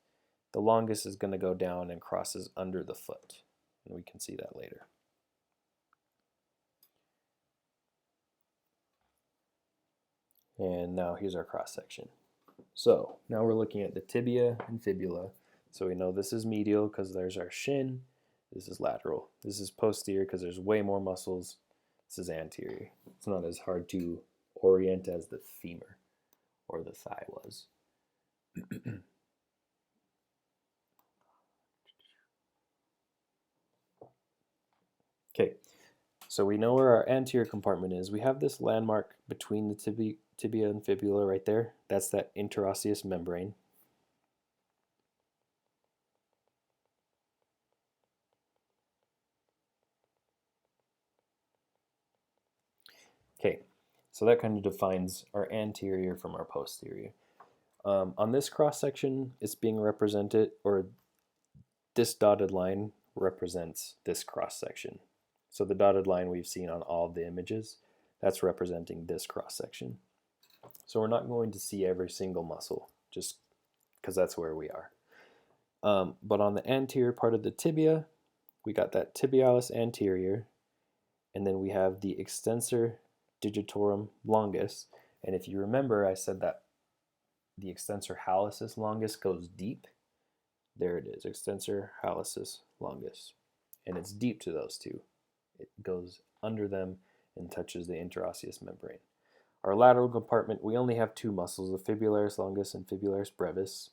The longus is going to go down and crosses under the foot, and we can see that later. And now here's our cross section. So now we're looking at the tibia and fibula. So we know this is medial because there's our shin. This is lateral. This is posterior because there's way more muscles. This is anterior. It's not as hard to orient as the femur or the thigh was. Okay, so we know where our anterior compartment is. We have this landmark between the tibia and fibula right there. That's that interosseous membrane. Okay, so that kind of defines our anterior from our posterior. On this cross section, it's being represented, or this dotted line represents this cross section. So the dotted line we've seen on all of the images, that's representing this cross section. So we're not going to see every single muscle, just because that's where we are. But on the anterior part of the tibia, we got that tibialis anterior, and then we have the extensor digitorum longus. And if you remember, I said that the extensor hallucis longus goes deep. There it is, extensor hallucis longus. And it's deep to those two. It goes under them and touches the interosseous membrane. Our lateral compartment, we only have two muscles, the fibularis longus and fibularis brevis.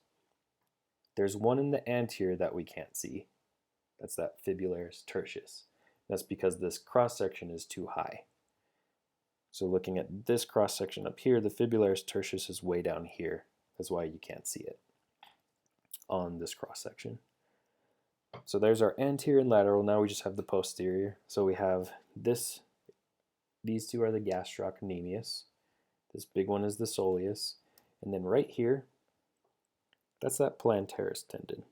There's one in the anterior that we can't see. That's that fibularis tertius. That's because this cross section is too high. So looking at this cross section up here, the fibularis tertius is way down here. That's why you can't see it on this cross section. So there's our anterior and lateral. Now we just have the posterior. So we have this. These two are the gastrocnemius. This big one is the soleus. And then right here, that's that plantaris tendon.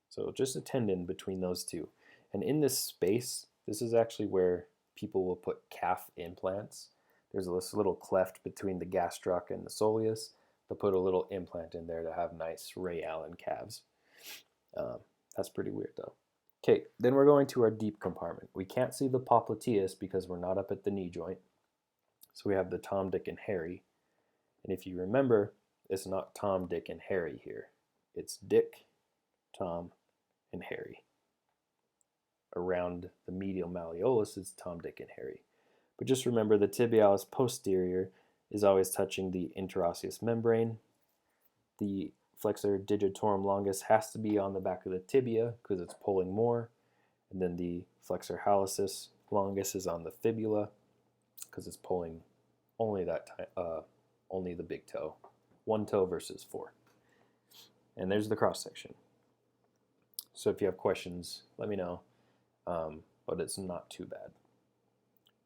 So just a tendon between those two. And in this space, this is actually where people will put calf implants. There's this little cleft between the gastroc and the soleus. They'll put a little implant in there to have nice Ray Allen calves. That's pretty weird though. Okay, then we're going to our deep compartment. We can't see the popliteus because we're not up at the knee joint. So we have the Tom, Dick, and Harry. And if you remember, it's not Tom, Dick, and Harry here. It's Dick, Tom, and Harry. Around the medial malleolus is Tom, Dick, and Harry. But just remember the tibialis posterior is always touching the interosseous membrane. The Flexor Digitorum longus has to be on the back of the tibia because it's pulling more. And then the Flexor hallucis longus is on the fibula because it's pulling only only the big toe. One toe versus four. And there's the cross section. So if you have questions, let me know. But it's not too bad.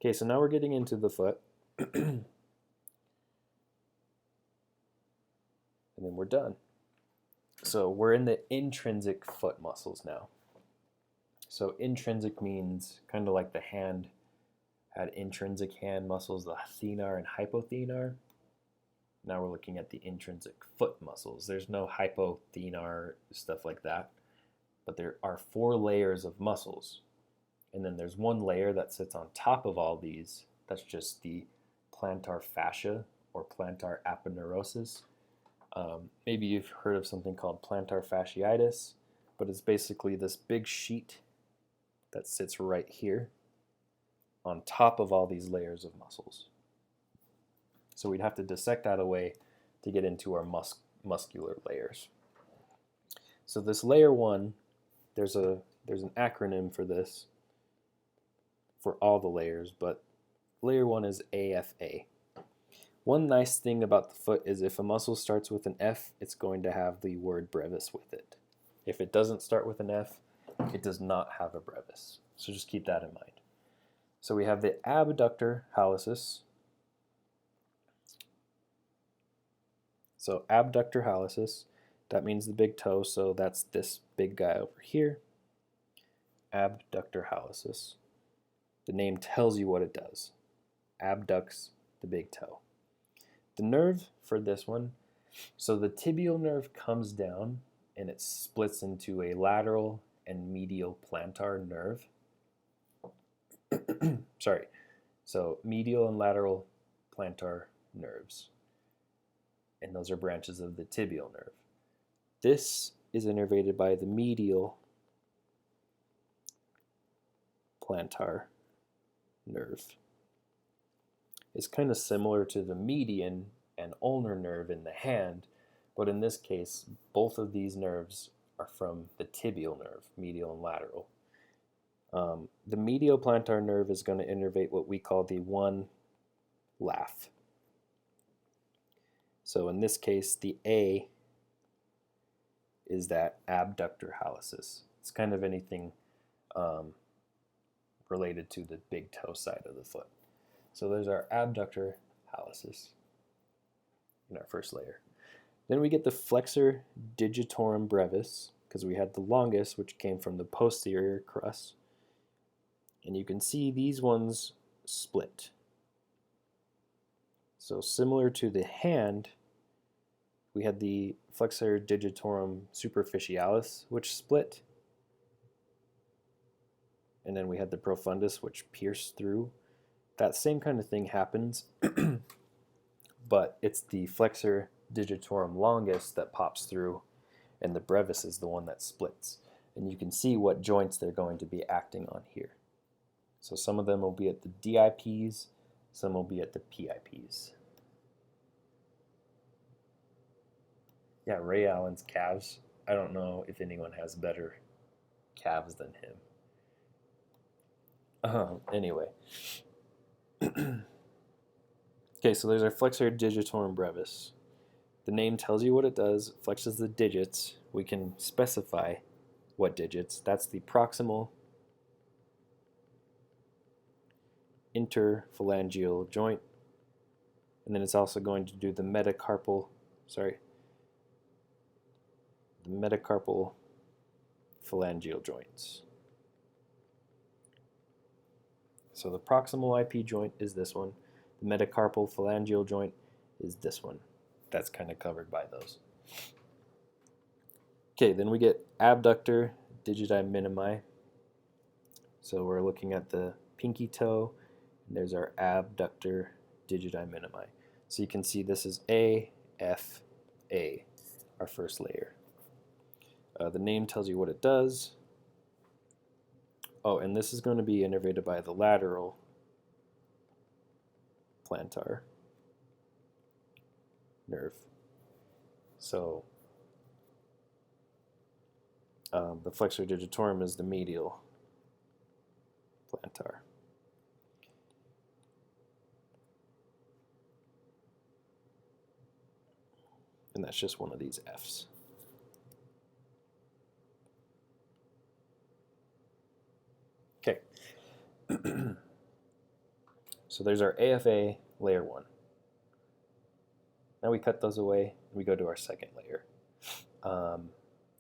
Okay, so now we're getting into the foot. And then we're done. So we're in the intrinsic foot muscles now. So intrinsic means kind of like the hand had intrinsic hand muscles, the thenar and hypothenar. Now we're looking at the intrinsic foot muscles. There's no hypothenar, stuff like that. But there are 4 layers of muscles. And then there's one layer that sits on top of all these. That's just the plantar fascia or plantar aponeurosis. Maybe you've heard of something called plantar fasciitis, but it's basically this big sheet that sits right here on top of all these layers of muscles. So we'd have to dissect that away to get into our muscular layers. So this layer 1, there's an acronym for this, for all the layers, but layer 1 is AFA. One nice thing about the foot is if a muscle starts with an F, it's going to have the word brevis with it. If it doesn't start with an F, it does not have a brevis. So just keep that in mind. So we have the abductor hallucis. So abductor hallucis, that means the big toe, so that's this big guy over here. Abductor hallucis. The name tells you what it does. Abducts the big toe. The nerve for this one, so the tibial nerve comes down and it splits into a lateral and medial plantar nerve. Sorry, so medial and lateral plantar nerves. And those are branches of the tibial nerve. This is innervated by the medial plantar nerve. It's kind of similar to the median and ulnar nerve in the hand, but in this case, both of these nerves are from the tibial nerve, medial and lateral. The medial plantar nerve is going to innervate what we call the one laugh. So in this case, the A is that abductor hallucis. It's kind of anything related to the big toe side of the foot. So there's our abductor hallucis in our first layer. Then we get the Flexor Digitorum brevis, because we had the longus, which came from the posterior crus. And you can see these ones split. So similar to the hand, we had the Flexor Digitorum superficialis, which split. And then we had the profundus, which pierced through. That same kind of thing happens, but it's the Flexor Digitorum longus that pops through, and the brevis is the one that splits. And you can see what joints they're going to be acting on here. So some of them will be at the DIPs, some will be at the PIPs. Yeah, Ray Allen's calves. I don't know if anyone has better calves than him. Anyway. Okay, so there's our Flexor Digitorum brevis. The name tells you what it does, flexes the digits. We can specify what digits. That's the proximal interphalangeal joint. And then it's also going to do the metacarpal phalangeal joints. So the proximal IP joint is this one. The metacarpal phalangeal joint is this one. That's kind of covered by those. Okay, then we get abductor digiti minimi. So we're looking at the pinky toe, and there's our abductor digiti minimi. So you can see this is A, F, A, our first layer. The name tells you what it does. Oh, and this is going to be innervated by the lateral plantar nerve. So the Flexor Digitorum is the medial plantar. And that's just one of these Fs. Okay. So there's our AFA layer 1. Now we cut those away, and we go to our second layer.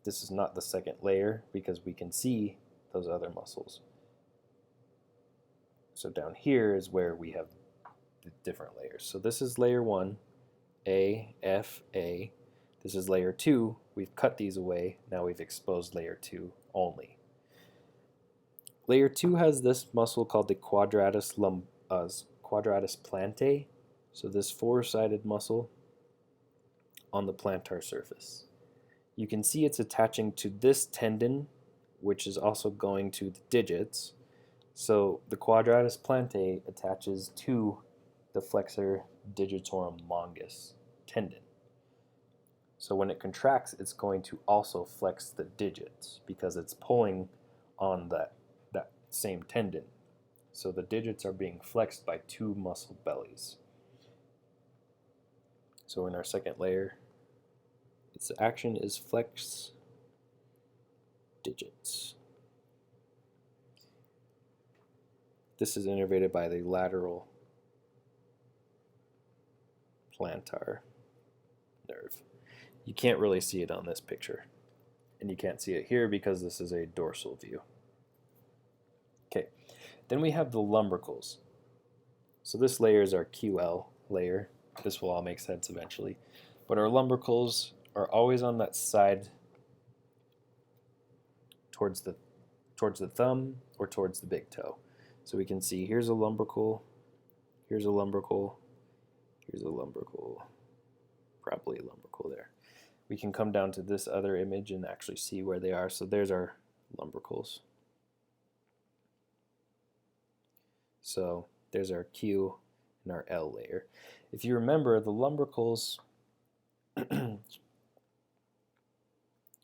This is not the second layer because we can see those other muscles. So down here is where we have the different layers. So this is layer 1, A, F, A. This is layer 2. We've cut these away. Now we've exposed layer 2 only. Layer 2 has this muscle called the quadratus plantae. So this four-sided muscle on the plantar surface. You can see it's attaching to this tendon, which is also going to the digits. So the quadratus plantae attaches to the Flexor Digitorum longus tendon. So when it contracts, it's going to also flex the digits because it's pulling on that same tendon. So the digits are being flexed by two muscle bellies. So in our second layer, its action is flex digits. This is innervated by the lateral plantar nerve. You can't really see it on this picture, and you can't see it here because this is a dorsal view. Okay, then we have the lumbricals. So this layer is our QL layer. This will all make sense eventually. But our lumbricals are always on that side towards the thumb or towards the big toe. So we can see here's a lumbrical, here's a lumbrical, here's a lumbrical, probably a lumbrical there. We can come down to this other image and actually see where they are. So there's our lumbricals. So there's our Q and our L layer. If you remember, the lumbricals,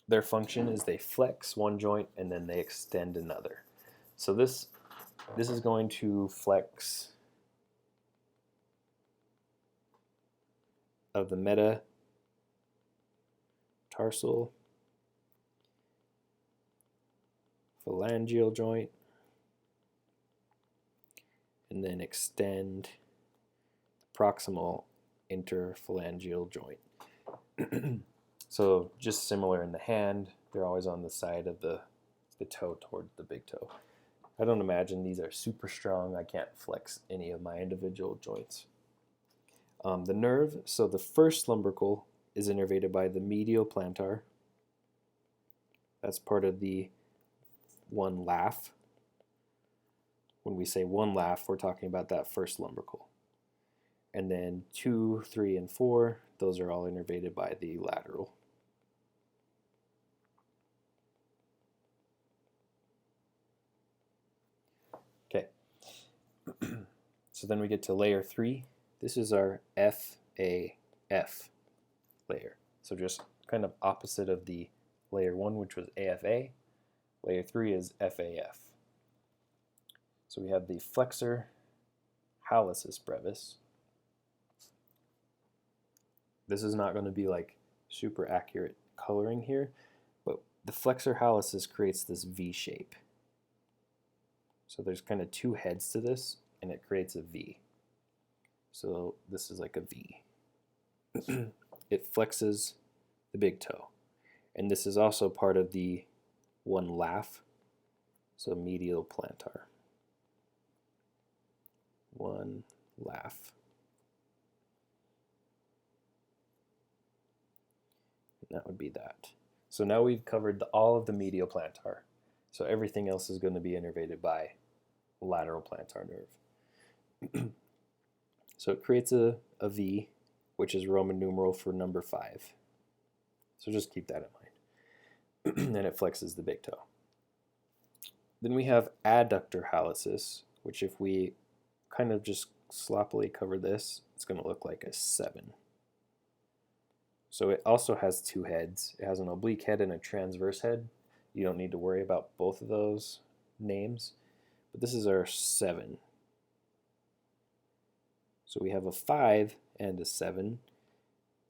their function is they flex one joint and then they extend another. So this is going to flex of the metatarsal phalangeal joint, and then extend proximal interphalangeal joint. So just similar in the hand, they're always on the side of the toe toward the big toe. I don't imagine these are super strong. I can't flex any of my individual joints. The nerve, so the first lumbrical is innervated by the medial plantar. That's part of the one laugh. When we say one laugh, we're talking about that first lumbrical. And then 2, 3, and 4, those are all innervated by the lateral. Okay. So then we get to layer 3. This is our FAF layer. So just kind of opposite of the layer 1, which was AFA. Layer 3 is FAF. So we have the flexor hallucis brevis. This is not going to be like super accurate coloring here, but the flexor hallucis creates this V shape. So there's kind of two heads to this, and it creates a V. So this is like a V. It flexes the big toe. And this is also part of the one laugh, so medial plantar. One laugh. And that would be that. So now we've covered all of the medial plantar. So everything else is going to be innervated by lateral plantar nerve. So it creates a V, which is Roman numeral for number 5. So just keep that in mind. And it flexes the big toe. Then we have adductor hallucis, which if we kind of just sloppily cover this, it's going to look like a 7. So it also has two heads. It has an oblique head and a transverse head. You don't need to worry about both of those names. But this is our 7. So we have a 5 and a 7.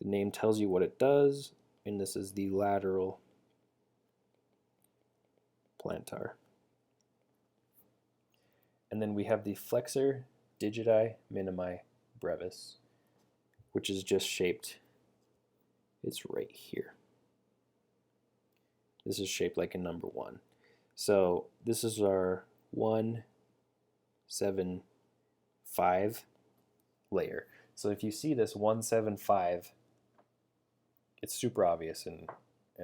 The name tells you what it does, and this is the lateral plantar. And then we have the flexor digiti minimi brevis, which is just shaped, it's right here. This is shaped like a number 1. So this is our 1, 7, 5 layer. So if you see this 1, 7, 5, it's super obvious in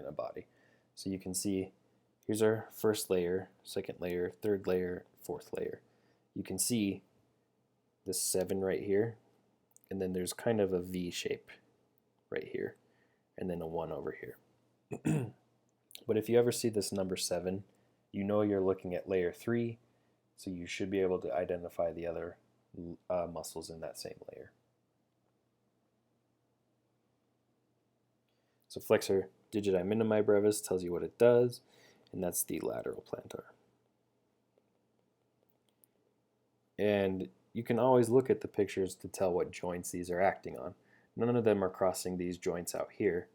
a body. So you can see here's our first layer, second layer, third layer, fourth layer. You can see this 7 right here, and then there's kind of a V shape right here, and then a 1 over here. But if you ever see this number 7, you know you're looking at layer 3, so you should be able to identify the other muscles in that same layer. So flexor digiti minimi brevis tells you what it does, and that's the lateral plantar. And you can always look at the pictures to tell what joints these are acting on. None of them are crossing these joints out here,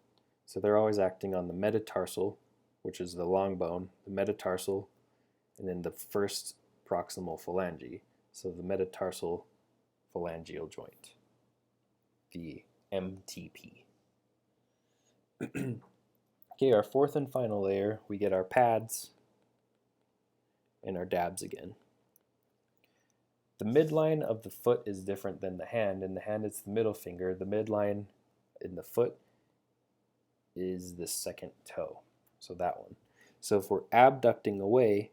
so they're always acting on the metatarsal, which is the long bone, the metatarsal, and then the first proximal phalange, so the metatarsal phalangeal joint, the MTP. Okay, our fourth and final layer, we get our pads and our dabs again. The midline of the foot is different than the hand. In the hand, it's the middle finger. The midline in the foot is the second toe, so that one. So if we're abducting away,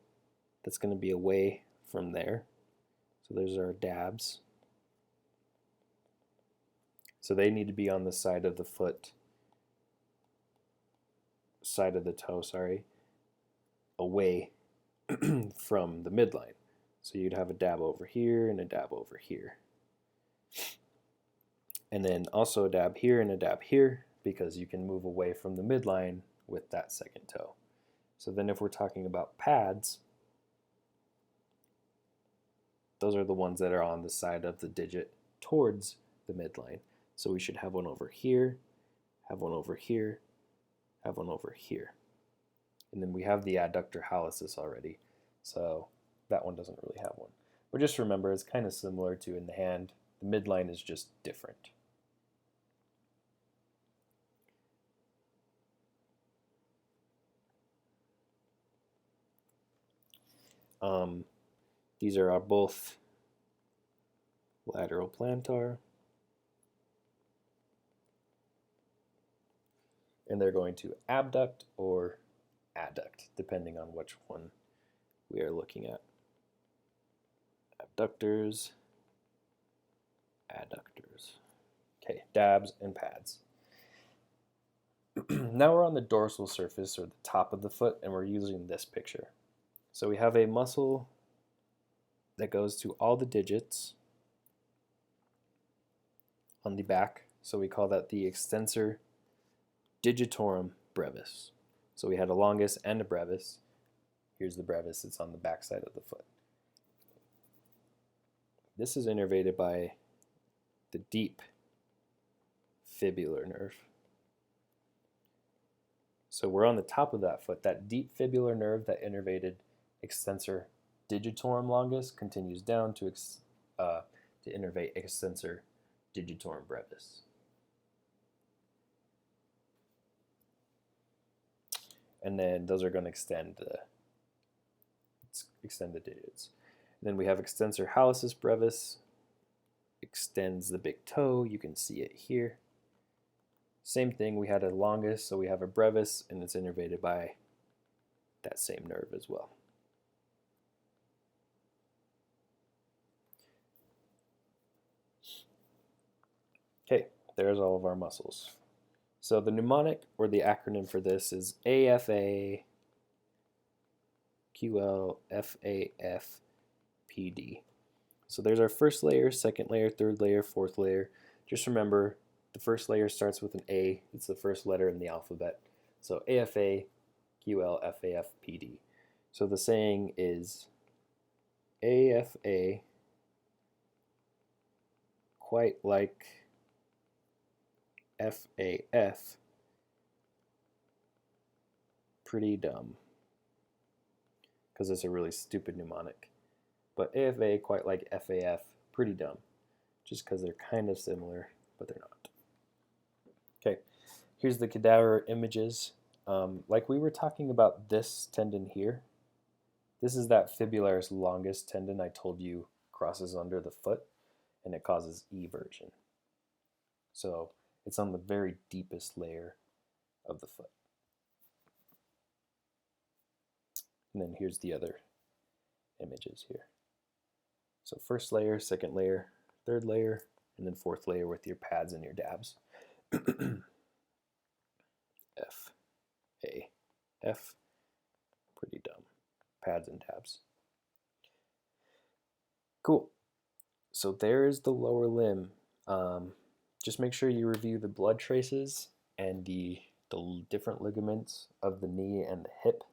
that's going to be away from there. So there's our dabs. So they need to be on the side of the foot, side of the toe, sorry, away from the midline. So you'd have a dab over here and a dab over here. And then also a dab here and a dab here, because you can move away from the midline with that second toe. So then if we're talking about pads, those are the ones that are on the side of the digit towards the midline. So we should have one over here, have one over here, have one over here. And then we have the adductor hallucis already, so that one doesn't really have one. But just remember, it's kind of similar to in the hand. The midline is just different. These are both lateral plantar, and they're going to abduct or adduct, depending on which one we are looking at. Abductors, adductors. Okay, dabs and pads. Now we're on the dorsal surface, or the top of the foot, and we're using this picture. So we have a muscle that goes to all the digits on the back, so we call that the Extensor Digitorum brevis. So we had a longus and a brevis. Here's the brevis, it's on the back side of the foot. This is innervated by the deep fibular nerve. So we're on the top of that foot. That deep fibular nerve that innervated Extensor Digitorum longus continues down to innervate Extensor Digitorum brevis. And then those are going to extend the digits. And then we have Extensor hallucis brevis, extends the big toe. You can see it here. Same thing, we had a longus, so we have a brevis, and it's innervated by that same nerve as well. Okay, there's all of our muscles. So the mnemonic, or the acronym for this, is AFA, QL, FAF, PD. So there's our first layer, second layer, third layer, fourth layer. Just remember, the first layer starts with an A. It's the first letter in the alphabet. So AFA, QL, FAF, PD. So the saying is AFA, quite like FAF, pretty dumb, because it's a really stupid mnemonic. But AFA, quite like FAF, pretty dumb, just because they're kind of similar, but they're not. Okay, here's the cadaver images. Like we were talking about this tendon here, this is that Fibularis longus tendon I told you crosses under the foot, and it causes eversion. So it's on the very deepest layer of the foot. And then here's the other images here. So first layer, second layer, third layer, and then fourth layer with your pads and your dabs. F, A, F, pretty dumb. Pads and dabs. Cool. So there's the lower limb. Just make sure you review the blood traces and the different ligaments of the knee and the hip,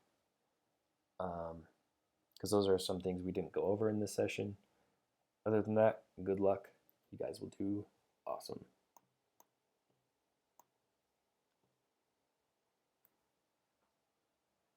because those are some things we didn't go over in this session. Other than that, good luck. You guys will do awesome.